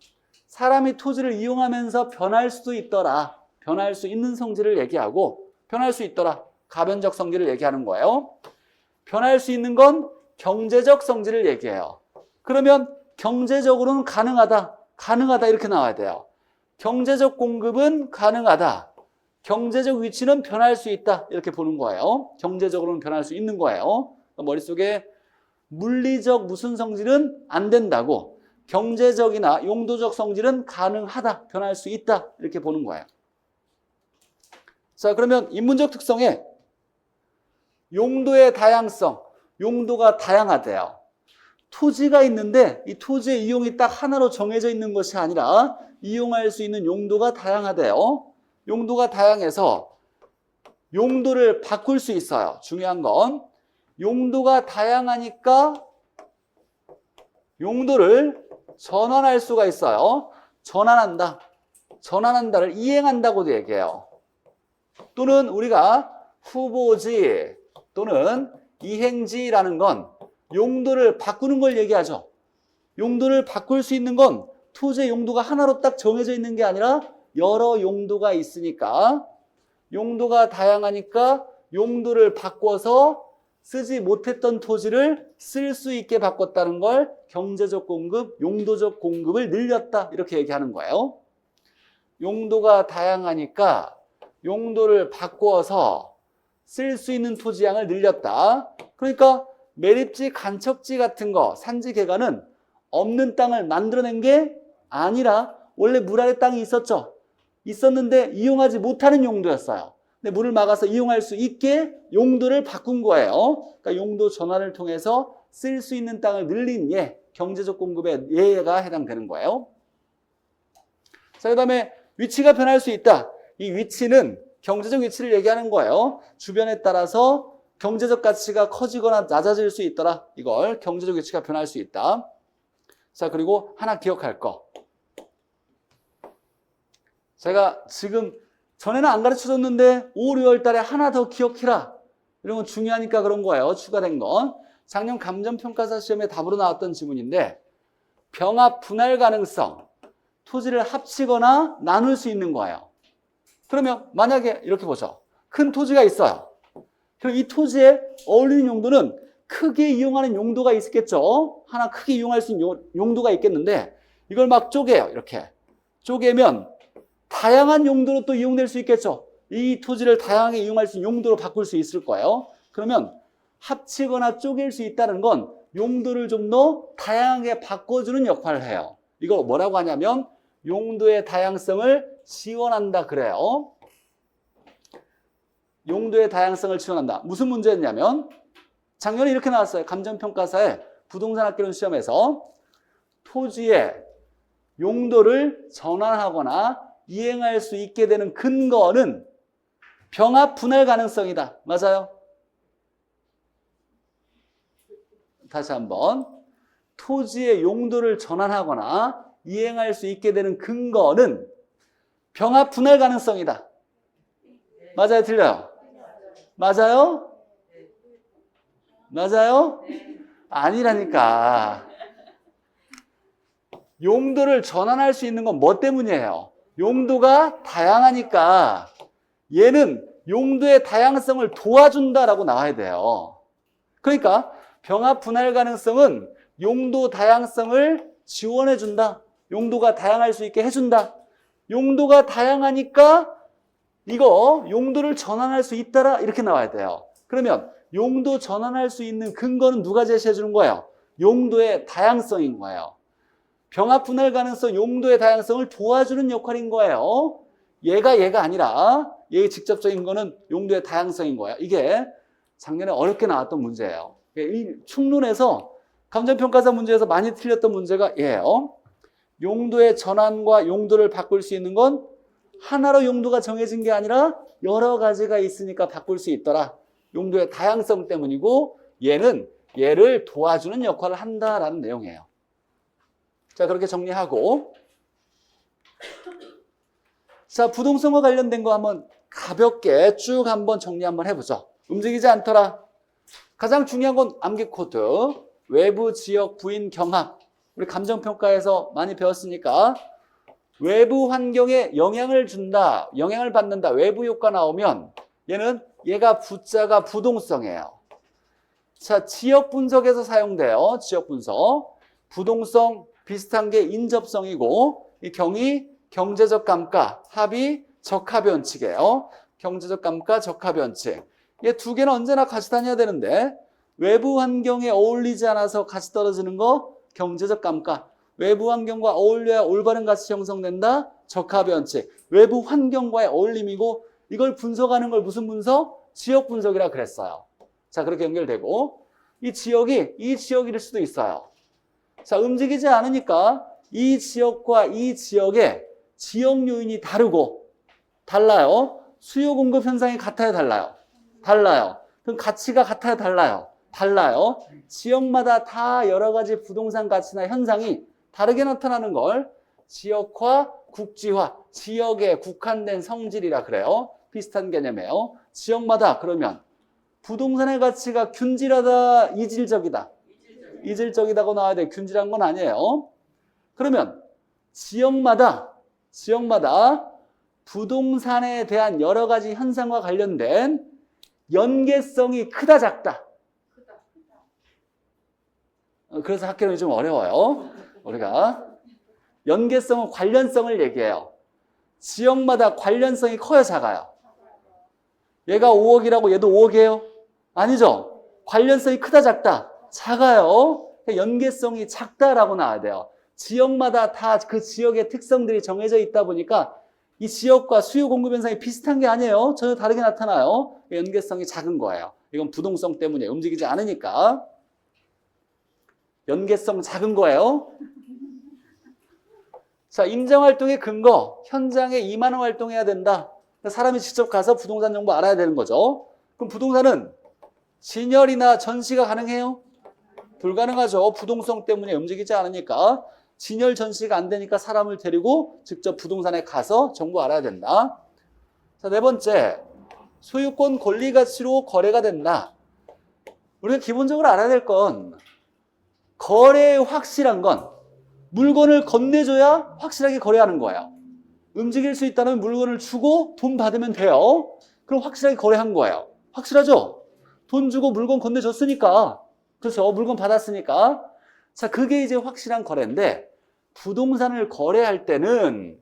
사람이 토지를 이용하면서 변할 수도 있더라. 변할 수 있는 성질을 얘기하고 변할 수 있더라. 가변적 성질을 얘기하는 거예요. 변할 수 있는 건 경제적 성질을 얘기해요. 그러면 경제적으로는 가능하다. 가능하다 이렇게 나와야 돼요. 경제적 공급은 가능하다. 경제적 위치는 변할 수 있다. 이렇게 보는 거예요. 경제적으로는 변할 수 있는 거예요. 머릿속에 물리적 무슨 성질은 안 된다고, 경제적이나 용도적 성질은 가능하다. 변할 수 있다. 이렇게 보는 거예요. 자, 그러면 인문적 특성에 용도의 다양성, 용도가 다양하대요. 토지가 있는데 이 토지의 이용이 딱 하나로 정해져 있는 것이 아니라 이용할 수 있는 용도가 다양하대요. 용도가 다양해서 용도를 바꿀 수 있어요. 중요한 건 용도가 다양하니까 용도를 전환할 수가 있어요. 전환한다. 전환한다를 이행한다고도 얘기해요. 또는 우리가 후보지 또는 이행지라는 건 용도를 바꾸는 걸 얘기하죠. 용도를 바꿀 수 있는 건 토지의 용도가 하나로 딱 정해져 있는 게 아니라 여러 용도가 있으니까, 용도가 다양하니까 용도를 바꿔서 쓰지 못했던 토지를 쓸 수 있게 바꿨다는 걸 경제적 공급, 용도적 공급을 늘렸다 이렇게 얘기하는 거예요. 용도가 다양하니까 용도를 바꿔서 쓸 수 있는 토지양을 늘렸다. 그러니까 매립지, 간척지 같은 거, 산지, 개간은 없는 땅을 만들어낸 게 아니라 원래 물 아래 땅이 있었죠. 있었는데 이용하지 못하는 용도였어요. 근데 물을 막아서 이용할 수 있게 용도를 바꾼 거예요. 그러니까 용도 전환을 통해서 쓸 수 있는 땅을 늘린 예, 경제적 공급의 예가 해당되는 거예요. 자, 그 다음에 위치가 변할 수 있다. 이 위치는 경제적 위치를 얘기하는 거예요. 주변에 따라서 경제적 가치가 커지거나 낮아질 수 있더라. 이걸 경제적 위치가 변할 수 있다. 자, 그리고 하나 기억할 거. 제가 지금 전에는 안 가르쳐줬는데 5, 6월 달에 하나 더 기억해라. 이런 건 중요하니까 그런 거예요. 추가된 건. 작년 감정평가사 시험에 답으로 나왔던 지문인데 병합 분할 가능성. 토지를 합치거나 나눌 수 있는 거예요. 그러면 만약에 이렇게 보죠. 큰 토지가 있어요. 그럼 이 토지에 어울리는 용도는 크게 이용하는 용도가 있겠죠. 하나 크게 이용할 수 있는 용도가 있겠는데 이걸 막 쪼개요. 이렇게 쪼개면 다양한 용도로 또 이용될 수 있겠죠. 이 토지를 다양하게 이용할 수 있는 용도로 바꿀 수 있을 거예요. 그러면 합치거나 쪼갤 수 있다는 건 용도를 좀 더 다양하게 바꿔주는 역할을 해요. 이거 뭐라고 하냐면 용도의 다양성을 지원한다 그래요. 용도의 다양성을 지원한다. 무슨 문제였냐면 작년에 이렇게 나왔어요. 감정평가사의 부동산 학개론 시험에서 토지의 용도를 전환하거나 이행할 수 있게 되는 근거는 병합 분할 가능성이다. 맞아요? 다시 한번. 토지의 용도를 전환하거나 이행할 수 있게 되는 근거는 병합 분할 가능성이다. 맞아요? 틀려요? 맞아요? 맞아요? 아니라니까. 용도를 전환할 수 있는 건 뭐 때문이에요? 용도가 다양하니까 얘는 용도의 다양성을 도와준다라고 나와야 돼요. 그러니까 병합 분할 가능성은 용도 다양성을 지원해준다. 용도가 다양할 수 있게 해준다. 용도가 다양하니까 이거 용도를 전환할 수 있다라 이렇게 나와야 돼요. 그러면 용도 전환할 수 있는 근거는 누가 제시해 주는 거예요? 용도의 다양성인 거예요. 병합 분할 가능성, 용도의 다양성을 도와주는 역할인 거예요. 얘가 아니라 얘의 직접적인 거는 용도의 다양성인 거예요. 이게 작년에 어렵게 나왔던 문제예요. 이 충론에서 감정평가사 문제에서 많이 틀렸던 문제가 얘예요. 용도의 전환과 용도를 바꿀 수 있는 건 하나로 용도가 정해진 게 아니라 여러 가지가 있으니까 바꿀 수 있더라. 용도의 다양성 때문이고 얘는 얘를 도와주는 역할을 한다라는 내용이에요. 자, 그렇게 정리하고 자, 부동산과 관련된 거 한번 가볍게 쭉 한번 정리 한번 해보죠. 움직이지 않더라. 가장 중요한 건 암기 코드. 외부 지역 부인 경합. 우리 감정평가에서 많이 배웠으니까 외부 환경에 영향을 준다, 영향을 받는다, 외부 효과 나오면 얘가 부자가 부동성이에요. 자, 지역 분석에서 사용돼요. 지역 분석. 부동성 비슷한 게 인접성이고 이 경이 경제적 감가, 합이 적합변칙이에요. 경제적 감가, 적합변칙. 이 두 개는 언제나 같이 다녀야 되는데 외부 환경에 어울리지 않아서 같이 떨어지는 거 경제적 감가. 외부 환경과 어울려야 올바른 가치 형성된다. 적합변칙. 외부 환경과의 어울림이고 이걸 분석하는 걸 무슨 분석? 지역 분석이라 그랬어요. 자, 그렇게 연결되고 이 지역이 이 지역일 수도 있어요. 자, 움직이지 않으니까 이 지역과 이 지역의 지역 요인이 다르고 달라요. 수요 공급 현상이 같아요, 달라요? 달라요. 그럼 가치가 같아요, 달라요? 달라요. 지역마다 다 여러 가지 부동산 가치나 현상이 다르게 나타나는 걸 지역화, 국지화, 지역에 국한된 성질이라 그래요. 비슷한 개념이에요. 지역마다 그러면 부동산의 가치가 균질하다, 이질적이다. 이질적이다고 나와야 돼. 균질한 건 아니에요. 그러면 지역마다 부동산에 대한 여러 가지 현상과 관련된 연계성이 크다, 작다. 그래서 학교는 좀 어려워요. 우리가 연계성은 관련성을 얘기해요. 지역마다 관련성이 커요, 작아요? 얘가 5억이라고 얘도 5억이에요? 아니죠? 관련성이 크다, 작다? 작아요. 연계성이 작다라고 나와야 돼요. 지역마다 다 그 지역의 특성들이 정해져 있다 보니까 이 지역과 수요 공급 현상이 비슷한 게 아니에요. 전혀 다르게 나타나요. 연계성이 작은 거예요. 이건 부동성 때문에 움직이지 않으니까. 연계성 작은 거예요. 자, 임장활동의 근거, 현장에 임하는 활동해야 된다. 사람이 직접 가서 부동산 정보 알아야 되는 거죠. 그럼 부동산은 진열이나 전시가 가능해요? 불가능하죠. 부동성 때문에 움직이지 않으니까. 진열 전시가 안 되니까 사람을 데리고 직접 부동산에 가서 정보 알아야 된다. 자, 네 번째, 소유권 권리 가치로 거래가 된다. 우리가 기본적으로 알아야 될 건 거래의 확실한 건 물건을 건네줘야 확실하게 거래하는 거예요. 움직일 수 있다면 물건을 주고 돈 받으면 돼요. 그럼 확실하게 거래한 거예요. 확실하죠? 돈 주고 물건 건네줬으니까. 그렇죠? 물건 받았으니까. 자, 그게 이제 확실한 거래인데 부동산을 거래할 때는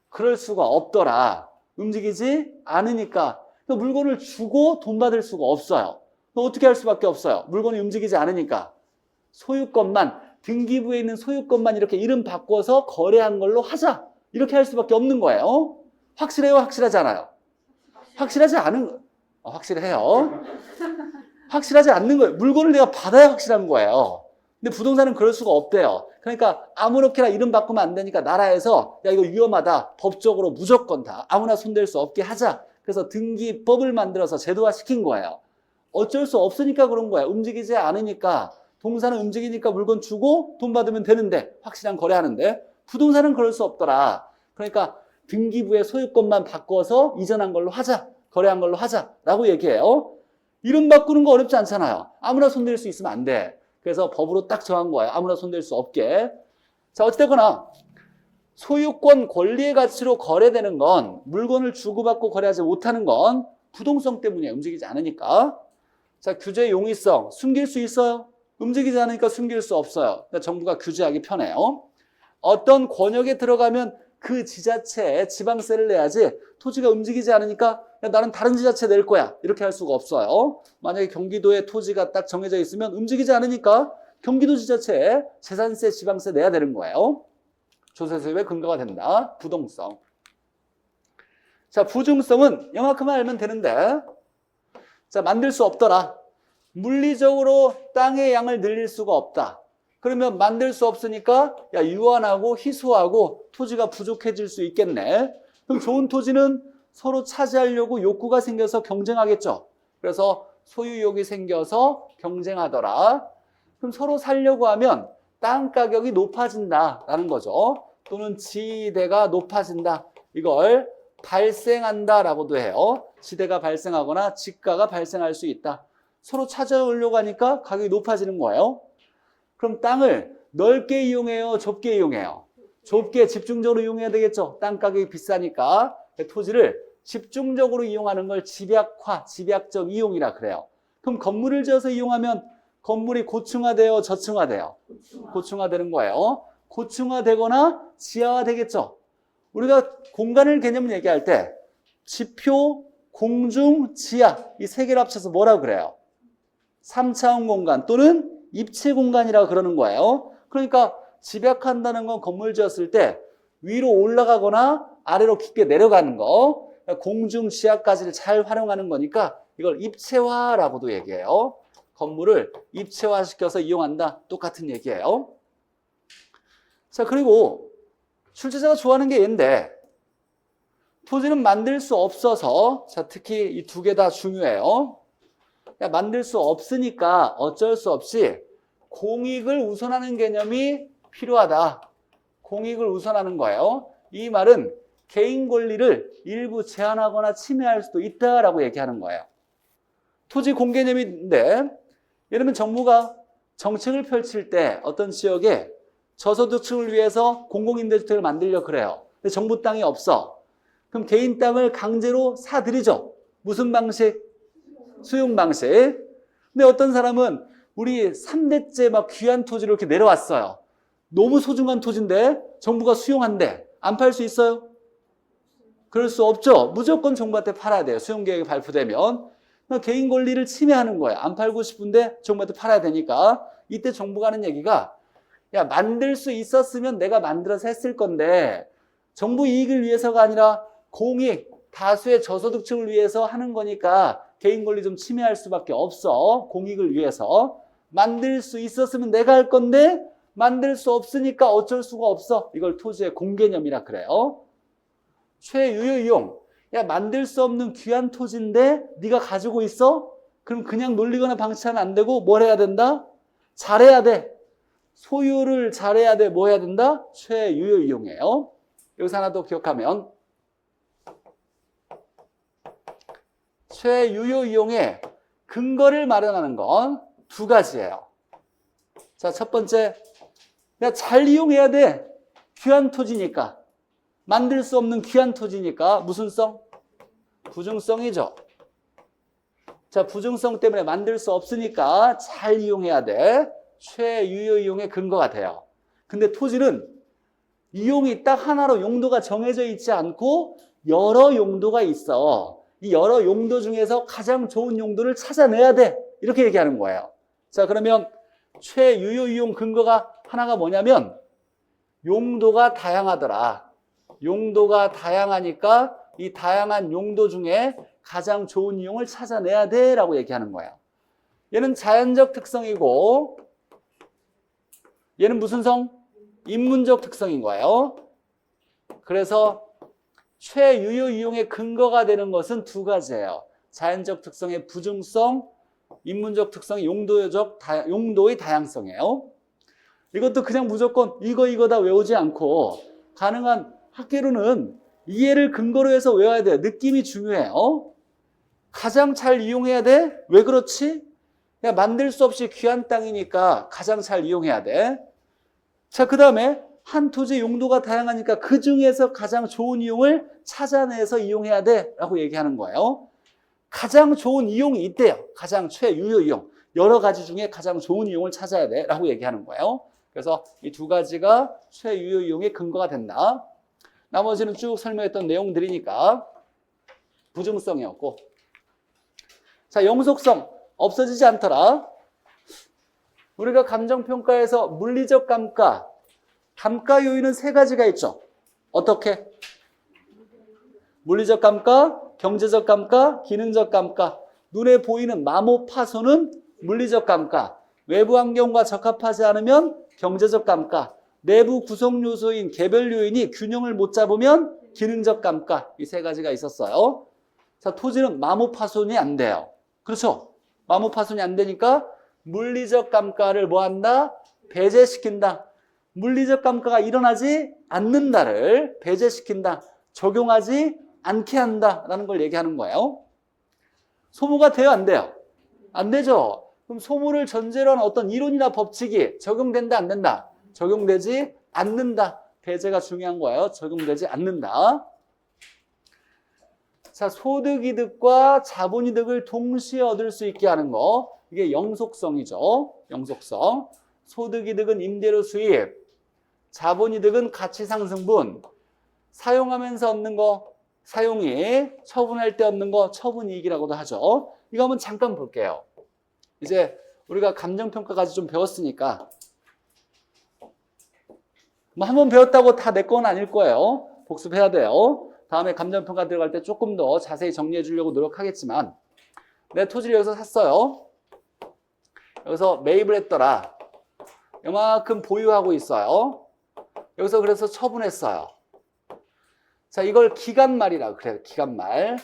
그럴 수가 없더라. 움직이지 않으니까. 물건을 주고 돈 받을 수가 없어요. 어떻게 할 수밖에 없어요? 물건이 움직이지 않으니까. 소유권만, 등기부에 있는 소유권만 이렇게 이름 바꿔서 거래한 걸로 하자. 이렇게 할 수밖에 없는 거예요. 확실해요? 확실하지 않아요? 확실하지 않은, 확실해요. 확실하지 않는 거예요. 물건을 내가 받아야 확실한 거예요. 근데 부동산은 그럴 수가 없대요. 그러니까 아무렇게나 이름 바꾸면 안 되니까 나라에서 야 이거 위험하다. 법적으로 무조건 다 아무나 손댈 수 없게 하자. 그래서 등기법을 만들어서 제도화 시킨 거예요. 어쩔 수 없으니까 그런 거예요. 움직이지 않으니까. 동산은 움직이니까 물건 주고 돈 받으면 되는데 확실한 거래하는데 부동산은 그럴 수 없더라. 그러니까 등기부의 소유권만 바꿔서 이전한 걸로 하자. 거래한 걸로 하자라고 얘기해요. 이름 바꾸는 거 어렵지 않잖아요. 아무나 손댈 수 있으면 안 돼. 그래서 법으로 딱 정한 거예요. 아무나 손댈 수 없게. 자, 어찌됐거나 소유권 권리의 가치로 거래되는 건 물건을 주고받고 거래하지 못하는 건 부동성 때문에 움직이지 않으니까. 자, 규제 용이성. 숨길 수 있어요? 움직이지 않으니까 숨길 수 없어요. 그러니까 정부가 규제하기 편해요. 어떤 권역에 들어가면 그 지자체에 지방세를 내야지 토지가 움직이지 않으니까 야, 나는 다른 지자체 낼 거야. 이렇게 할 수가 없어요. 만약에 경기도에 토지가 딱 정해져 있으면 움직이지 않으니까 경기도 지자체에 재산세, 지방세 내야 되는 거예요. 조세수입의 근거가 된다. 부동성. 자, 부중성은 이만큼만 알면 되는데 자, 만들 수 없더라. 물리적으로 땅의 양을 늘릴 수가 없다. 그러면 만들 수 없으니까 야 유한하고 희소하고 토지가 부족해질 수 있겠네. 그럼 좋은 토지는 서로 차지하려고 욕구가 생겨서 경쟁하겠죠. 그래서 소유욕이 생겨서 경쟁하더라. 그럼 서로 살려고 하면 땅 가격이 높아진다라는 거죠. 또는 지대가 높아진다. 이걸 발생한다라고도 해요. 지대가 발생하거나 지가가 발생할 수 있다. 서로 찾아오려고 하니까 가격이 높아지는 거예요. 그럼 땅을 넓게 이용해요? 좁게 이용해요? 좁게 집중적으로 이용해야 되겠죠. 땅 가격이 비싸니까. 토지를 집중적으로 이용하는 걸 집약화, 집약적 이용이라 그래요. 그럼 건물을 지어서 이용하면 건물이 고층화돼요, 저층화돼요? 고층화되는 거예요. 고층화되거나 지하화되겠죠. 우리가 공간을 개념을 얘기할 때 지표, 공중, 지하 이 세 개를 합쳐서 뭐라고 그래요? 3차원 공간 또는 입체 공간이라고 그러는 거예요. 그러니까 집약한다는 건 건물 지었을 때 위로 올라가거나 아래로 깊게 내려가는 거, 공중, 지하까지를 잘 활용하는 거니까 이걸 입체화라고도 얘기해요. 건물을 입체화시켜서 이용한다. 똑같은 얘기예요. 자, 그리고 출제자가 좋아하는 게 얘인데 토지는 만들 수 없어서, 자, 특히 이 두 개 다 중요해요. 만들 수 없으니까 어쩔 수 없이 공익을 우선하는 개념이 필요하다. 공익을 우선하는 거예요. 이 말은 개인 권리를 일부 제한하거나 침해할 수도 있다라고 얘기하는 거예요. 토지 공개념인데 예를 들면 정부가 정책을 펼칠 때 어떤 지역에 저소득층을 위해서 공공임대주택을 만들려고 그래요. 근데 정부 땅이 없어. 그럼 개인 땅을 강제로 사들이죠. 무슨 방식? 수용 방식. 근데 어떤 사람은 우리 3대째 막 귀한 토지를 이렇게 내려왔어요. 너무 소중한 토지인데 정부가 수용한대. 안 팔 수 있어요? 그럴 수 없죠. 무조건 정부한테 팔아야 돼요. 수용계획이 발표되면. 개인 권리를 침해하는 거예요. 안 팔고 싶은데 정부한테 팔아야 되니까. 이때 정부가 하는 얘기가 야, 만들 수 있었으면 내가 만들어서 했을 건데 정부 이익을 위해서가 아니라 공익, 다수의 저소득층을 위해서 하는 거니까 개인 권리 좀 침해할 수밖에 없어. 공익을 위해서. 만들 수 있었으면 내가 할 건데 만들 수 없으니까 어쩔 수가 없어. 이걸 토지의 공개념이라 그래요. 최유효 이용. 야, 만들 수 없는 귀한 토지인데 네가 가지고 있어? 그럼 그냥 놀리거나 방치하면 안 되고 뭘 해야 된다? 잘해야 돼. 소유를 잘해야 돼. 뭐 해야 된다? 최유효 이용이에요. 여기서 하나 더 기억하면 최유효 이용의 근거를 마련하는 건 두 가지예요. 자, 첫 번째, 내가 잘 이용해야 돼. 귀한 토지니까. 만들 수 없는 귀한 토지니까 무슨 성? 부증성이죠. 자, 부증성 때문에 만들 수 없으니까 잘 이용해야 돼. 최유효 이용의 근거가 돼요. 근데 토지는 이용이 딱 하나로 용도가 정해져 있지 않고 여러 용도가 있어. 이 여러 용도 중에서 가장 좋은 용도를 찾아내야 돼. 이렇게 얘기하는 거예요. 자, 그러면 최유효 이용 근거가 하나가 뭐냐면 용도가 다양하더라. 용도가 다양하니까 이 다양한 용도 중에 가장 좋은 이용을 찾아내야 돼 라고 얘기하는 거예요. 얘는 자연적 특성이고 얘는 무슨 성? 인문적 특성인 거예요. 그래서 최유효 이용의 근거가 되는 것은 두 가지예요. 자연적 특성의 부증성, 인문적 특성의 용도의 다양성이에요. 이것도 그냥 무조건 이거다 외우지 않고 가능한 학계로는 이해를 근거로 해서 외워야 돼요. 느낌이 중요해요. 가장 잘 이용해야 돼. 왜 그렇지? 야, 만들 수 없이 귀한 땅이니까 가장 잘 이용해야 돼. 자, 그 다음에 한 토지 용도가 다양하니까 그 중에서 가장 좋은 이용을 찾아내서 이용해야 돼 라고 얘기하는 거예요. 가장 좋은 이용이 있대요. 가장 최유효 이용. 여러 가지 중에 가장 좋은 이용을 찾아야 돼 라고 얘기하는 거예요. 그래서 이 두 가지가 최유효 이용의 근거가 된다. 나머지는 쭉 설명했던 내용들이니까 부증성이었고. 자, 영속성 없어지지 않더라. 우리가 감정평가에서 물리적 감가, 감가 요인은 세 가지가 있죠. 어떻게? 물리적 감가, 경제적 감가, 기능적 감가. 눈에 보이는 마모 파손은 물리적 감가. 외부 환경과 적합하지 않으면 경제적 감가. 내부 구성 요소인 개별 요인이 균형을 못 잡으면 기능적 감가. 이 세 가지가 있었어요. 자, 토지는 마모 파손이 안 돼요. 그렇죠? 마모 파손이 안 되니까 물리적 감가를 뭐 한다? 배제시킨다. 물리적 감가가 일어나지 않는다를 배제시킨다. 적용하지 않게 한다라는 걸 얘기하는 거예요. 소모가 돼요, 안 돼요? 안 되죠. 그럼 소모를 전제로 한 어떤 이론이나 법칙이 적용된다, 안 된다? 적용되지 않는다. 배제가 중요한 거예요. 적용되지 않는다. 자, 소득이득과 자본이득을 동시에 얻을 수 있게 하는 거. 이게 영속성이죠. 영속성. 소득이득은 임대료 수입, 자본이득은 가치상승분, 사용하면서 얻는 거 사용이익, 처분할 때 얻는 거 처분이익이라고도 하죠. 이거 한번 잠깐 볼게요. 이제 우리가 감정평가까지 좀 배웠으니까 뭐 한 번 배웠다고 다 내 건 아닐 거예요. 복습해야 돼요. 다음에 감정평가 들어갈 때 조금 더 자세히 정리해 주려고 노력하겠지만 내 토지를 여기서 샀어요. 여기서 매입을 했더라. 이만큼 보유하고 있어요. 여기서 그래서 처분했어요. 자, 이걸 기간말이라고 그래요. 기간말.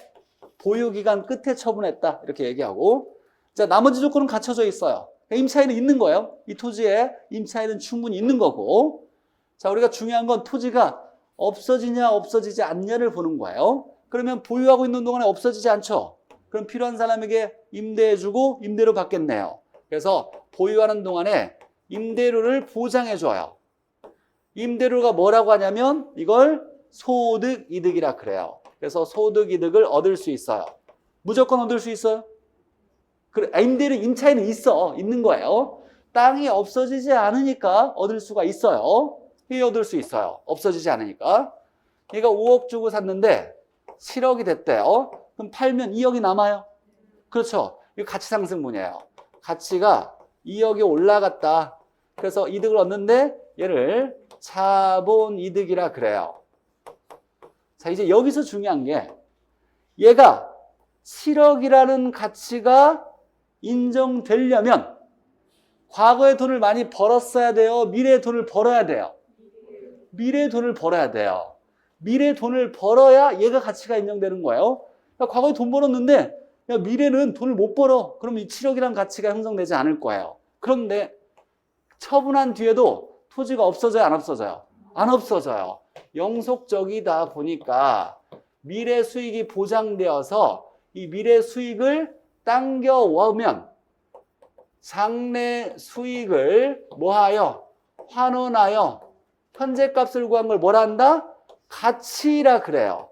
보유기간 끝에 처분했다. 이렇게 얘기하고. 자, 나머지 조건은 갖춰져 있어요. 임차인은 있는 거예요. 이 토지에 임차인은 충분히 있는 거고. 자, 우리가 중요한 건 토지가 없어지냐 없어지지 않냐를 보는 거예요. 그러면 보유하고 있는 동안에 없어지지 않죠. 그럼 필요한 사람에게 임대해주고 임대료 받겠네요. 그래서 보유하는 동안에 임대료를 보장해줘요. 임대료가 뭐라고 하냐면 이걸 소득이득이라 그래요. 그래서 소득이득을 얻을 수 있어요. 무조건 얻을 수 있어요? 그래, 임대료 임차인은 있는 거예요. 땅이 없어지지 않으니까 얻을 수가 있어요. 왜 얻을 수 있어요? 없어지지 않으니까. 얘가 5억 주고 샀는데 7억이 됐대요. 그럼 팔면 2억이 남아요. 그렇죠. 이거 가치상승분이에요. 가치가 2억이 올라갔다. 그래서 이득을 얻는데 얘를 자본이득이라 그래요. 자, 이제 여기서 중요한 게 얘가 7억이라는 가치가 인정되려면 과거에 돈을 많이 벌었어야 돼요? 미래에 돈을 벌어야 돼요? 미래에 돈을 벌어야 돼요. 미래에 돈을 벌어야 얘가 가치가 인정되는 거예요. 그러니까 과거에 돈 벌었는데 야, 미래는 돈을 못 벌어. 그럼 이 7억이라는 가치가 형성되지 않을 거예요. 그런데 처분한 뒤에도 토지가 없어져요? 안 없어져요? 안 없어져요. 영속적이다 보니까 미래 수익이 보장되어서 이 미래 수익을 당겨오면 장래 수익을 뭐하여? 환원하여 현재 값을 구한 걸 뭐라 한다? 가치라 그래요.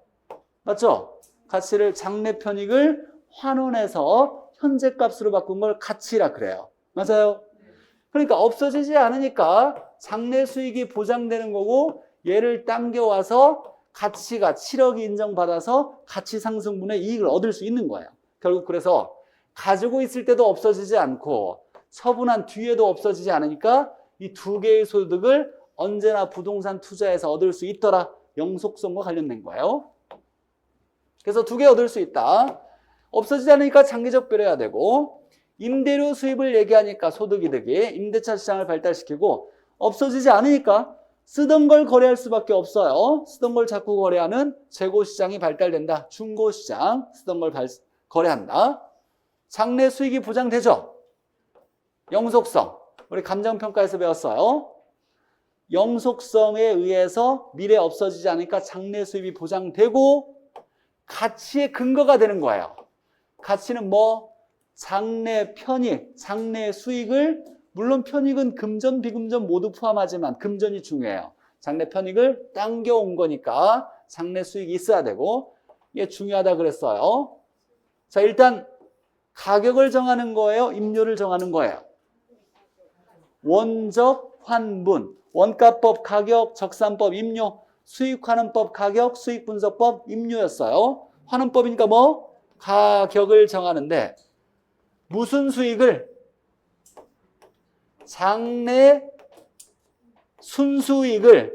맞죠? 가치를 장래 편익을 환원해서 현재 값으로 바꾼 걸 가치라 그래요. 맞아요? 그러니까 없어지지 않으니까 장래 수익이 보장되는 거고 얘를 당겨와서 가치가 7억이 인정받아서 가치상승분의 이익을 얻을 수 있는 거예요. 결국 그래서 가지고 있을 때도 없어지지 않고 처분한 뒤에도 없어지지 않으니까 이 두 개의 소득을 언제나 부동산 투자에서 얻을 수 있더라. 영속성과 관련된 거예요. 그래서 두 개 얻을 수 있다. 없어지지 않으니까 장기적 배려해야 되고 임대료 수입을 얘기하니까 소득이득이 임대차 시장을 발달시키고 없어지지 않으니까 쓰던 걸 거래할 수밖에 없어요. 쓰던 걸 자꾸 거래하는 재고시장이 발달된다. 중고시장 쓰던 걸 거래한다. 장래 수익이 보장되죠. 영속성. 우리 감정평가에서 배웠어요. 영속성에 의해서 미래에 없어지지 않으니까 장래 수입이 보장되고 가치의 근거가 되는 거예요. 가치는 뭐? 장래 편익, 장래 수익을 물론 편익은 금전, 비금전 모두 포함하지만 금전이 중요해요. 장래 편익을 당겨온 거니까 장래 수익이 있어야 되고 이게 중요하다 그랬어요. 자, 일단 가격을 정하는 거예요? 임료를 정하는 거예요? 원적 환분, 원가법 가격, 적산법 임료, 수익환원법 가격, 수익분석법 임료였어요. 환원법이니까 뭐? 가격을 정하는데 무슨 수익을? 장래 순수익을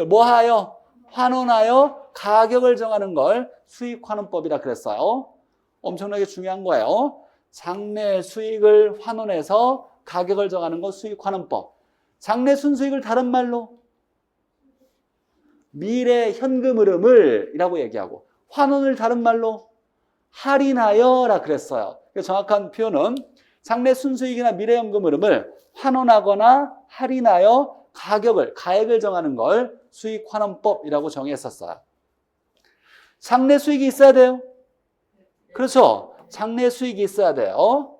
뭐하여? 환원하여 가격을 정하는 걸 수익환원법이라 그랬어요. 엄청나게 중요한 거예요. 장래 수익을 환원해서 가격을 정하는 거 수익환원법. 장래 순수익을 다른 말로 미래 현금 흐름을 이라고 얘기하고 환원을 다른 말로 할인하여라 그랬어요. 정확한 표현은 장래 순수익이나 미래 현금 흐름을 환원하거나 할인하여 가액을 정하는 걸 수익환원법이라고 정의했었어요. 장래 수익이 있어야 돼요. 그렇죠. 장래 수익이 있어야 돼요.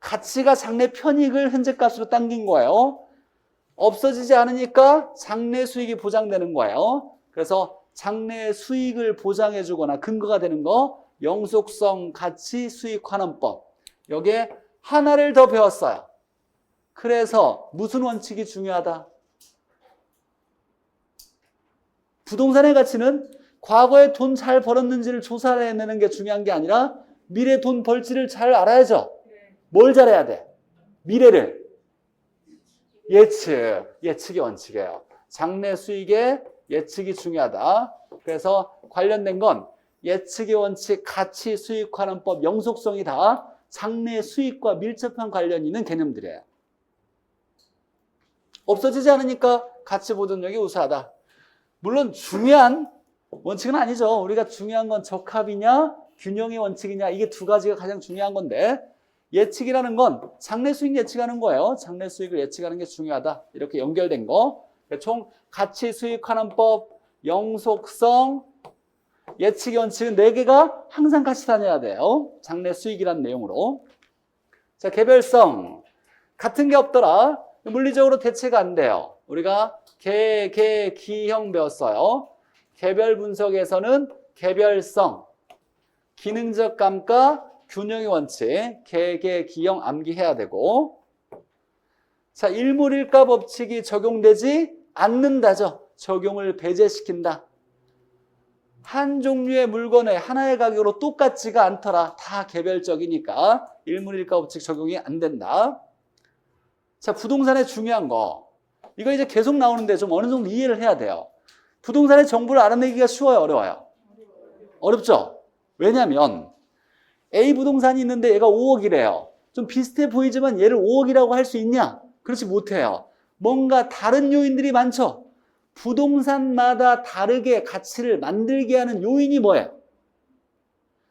가치가 장래 편익을 현재 값으로 당긴 거예요. 없어지지 않으니까 장래 수익이 보장되는 거예요. 그래서 장래 수익을 보장해 주거나 근거가 되는 거 영속성 가치 수익환원법. 여기에 하나를 더 배웠어요. 그래서 무슨 원칙이 중요하다? 부동산의 가치는 과거에 돈 잘 벌었는지를 조사해내는 게 중요한 게 아니라 미래 돈 벌지를 잘 알아야죠. 뭘 잘해야 돼? 미래를. 예측의 원칙이에요. 장래 수익의 예측이 중요하다. 그래서 관련된 건 예측의 원칙, 가치 수익환원법, 영속성이 다 장래 수익과 밀접한 관련이 있는 개념들이에요. 없어지지 않으니까 가치 보존력이 우수하다. 물론 중요한 원칙은 아니죠. 우리가 중요한 건 적합이냐 균형의 원칙이냐, 이게 두 가지가 가장 중요한 건데, 예측이라는 건 장래 수익 예측하는 거예요. 장래 수익을 예측하는 게 중요하다. 이렇게 연결된 거. 총 가치 수익 환원법, 영속성, 예측의 원칙은 4개가 항상 같이 다녀야 돼요. 장래 수익이라는 내용으로. 자, 개별성. 같은 게 없더라. 물리적으로 대체가 안 돼요. 우리가 기형 배웠어요. 개별 분석에서는 개별성, 기능적 감가, 균형의 원칙, 기형 암기해야 되고, 자, 일물일가 법칙이 적용되지 않는다죠. 적용을 배제시킨다. 한 종류의 물건의 하나의 가격으로 똑같지가 않더라. 다 개별적이니까 일물일가 법칙 적용이 안 된다. 자, 부동산의 중요한 거. 이거 이제 계속 나오는데 좀 어느 정도 이해를 해야 돼요. 부동산의 정보를 알아내기가 쉬워요, 어려워요? 어렵죠? 왜냐면 A 부동산이 있는데 얘가 5억이래요. 좀 비슷해 보이지만 얘를 5억이라고 할 수 있냐? 그렇지 못해요. 뭔가 다른 요인들이 많죠? 부동산마다 다르게 가치를 만들게 하는 요인이 뭐예요?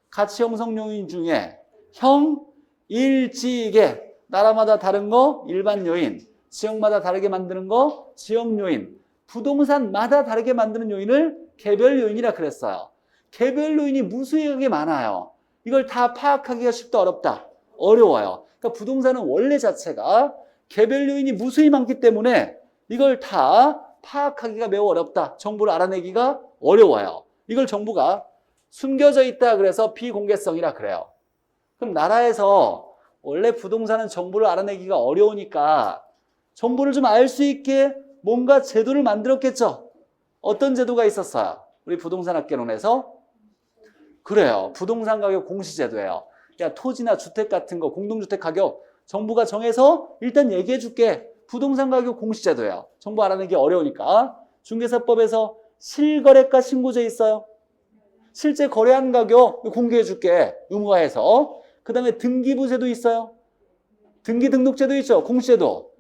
가치 형성 요인 중에 형, 일, 지계, 나라마다 다른 거 일반 요인, 지역마다 다르게 만드는 거 지역 요인, 부동산마다 다르게 만드는 요인을 개별 요인이라 그랬어요. 개별 요인이 무수하게 많아요. 이걸 다 파악하기가 쉽다, 어렵다? 어려워요. 그러니까 부동산은 원래 자체가 개별 요인이 무수히 많기 때문에 이걸 다 파악하기가 매우 어렵다. 정보를 알아내기가 어려워요. 이걸 정부가 숨겨져 있다 그래서 비공개성이라 그래요. 그럼 나라에서 원래 부동산은 정보를 알아내기가 어려우니까 정보를 좀 알 수 있게 뭔가 제도를 만들었겠죠. 어떤 제도가 있었어요? 우리 부동산학개론에서 그래요. 부동산 가격 공시제도예요. 야, 토지나 주택 같은 거, 공동주택 가격 정부가 정해서 일단 얘기해 줄게. 부동산 가격 공시제도예요. 정보 알아내기 어려우니까. 중개사법에서 실거래가 신고제 있어요. 실제 거래한 가격 공개해 줄게. 의무화해서. 그 다음에 등기부제도 있어요. 등기등록제도 있죠. 공시제도.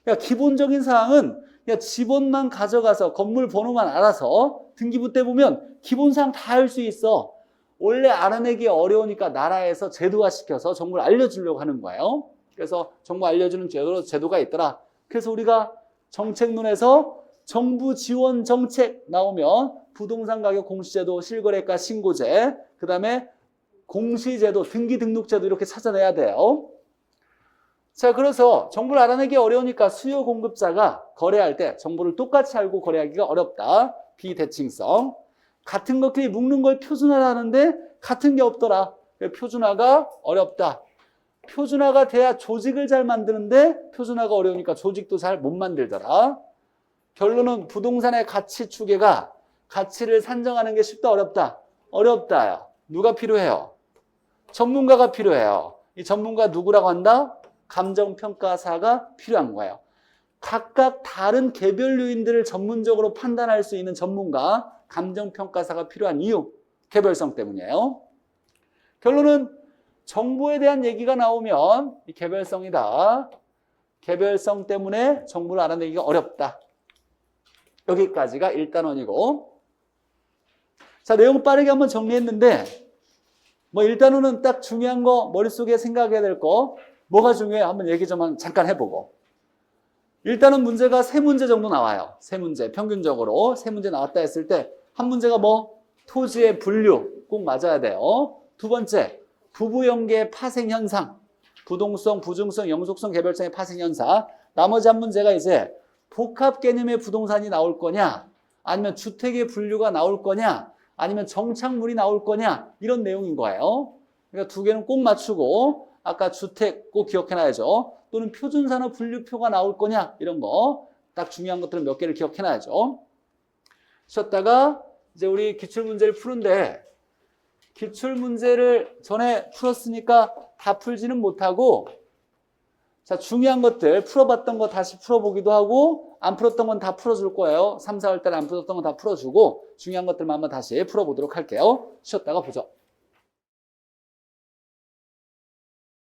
야, 기본적인 사항은 야, 지번만 가져가서 건물 번호만 알아서 등기부 때 보면 기본사항 다 알 수 있어. 원래 알아내기 어려우니까 나라에서 제도화시켜서 정보를 알려주려고 하는 거예요. 그래서 정보 알려주는 제도가 있더라. 그래서 우리가 정책론에서 정부 지원 정책 나오면 부동산 가격 공시제도, 실거래가 신고제, 그 다음에 공시제도, 등기등록제도 이렇게 찾아내야 돼요. 자, 그래서 정보를 알아내기 어려우니까 수요 공급자가 거래할 때 정보를 똑같이 알고 거래하기가 어렵다. 비대칭성. 같은 것끼리 묶는 걸 표준화하는데 같은 게 없더라. 표준화가 어렵다. 표준화가 돼야 조직을 잘 만드는데 표준화가 어려우니까 조직도 잘 못 만들더라. 결론은 부동산의 가치 추계가 가치를 산정하는 게 쉽다, 어렵다? 어렵다요. 누가 필요해요? 전문가가 필요해요. 이 전문가 누구라고 한다? 감정평가사가 필요한 거예요. 각각 다른 개별 요인들을 전문적으로 판단할 수 있는 전문가, 감정평가사가 필요한 이유, 개별성 때문이에요. 결론은 정보에 대한 얘기가 나오면 이 개별성이다. 개별성 때문에 정보를 알아내기가 어렵다. 여기까지가 1단원이고, 자, 내용 빠르게 한번 정리했는데, 뭐 1단원은 딱 중요한 거, 머릿속에 생각해야 될 거, 뭐가 중요해? 한번 얘기 좀 잠깐 해보고. 일단은 문제가 3문제 정도 나와요. 3문제. 평균적으로 3문제 나왔다 했을 때, 한 문제가 뭐? 토지의 분류. 꼭 맞아야 돼요. 두 번째, 부부연계 파생현상. 부동성, 부중성, 영속성, 개별성의 파생현상. 나머지 한 문제가 이제 복합 개념의 부동산이 나올 거냐, 아니면 주택의 분류가 나올 거냐, 아니면 정착물이 나올 거냐, 이런 내용인 거예요. 그러니까 두 개는 꼭 맞추고, 아까 주택 꼭 기억해놔야죠. 또는 표준산업 분류표가 나올 거냐 이런 거 딱 중요한 것들은 몇 개를 기억해놔야죠. 쉬었다가 이제 우리 기출문제를 푸는데 기출문제를 전에 풀었으니까 다 풀지는 못하고 자 중요한 것들 풀어봤던 거 다시 풀어보기도 하고 안 풀었던 건 다 풀어줄 거예요. 3, 4월 달에 안 풀었던 건 다 풀어주고 중요한 것들만 한번 다시 풀어보도록 할게요. 쉬었다가 보죠.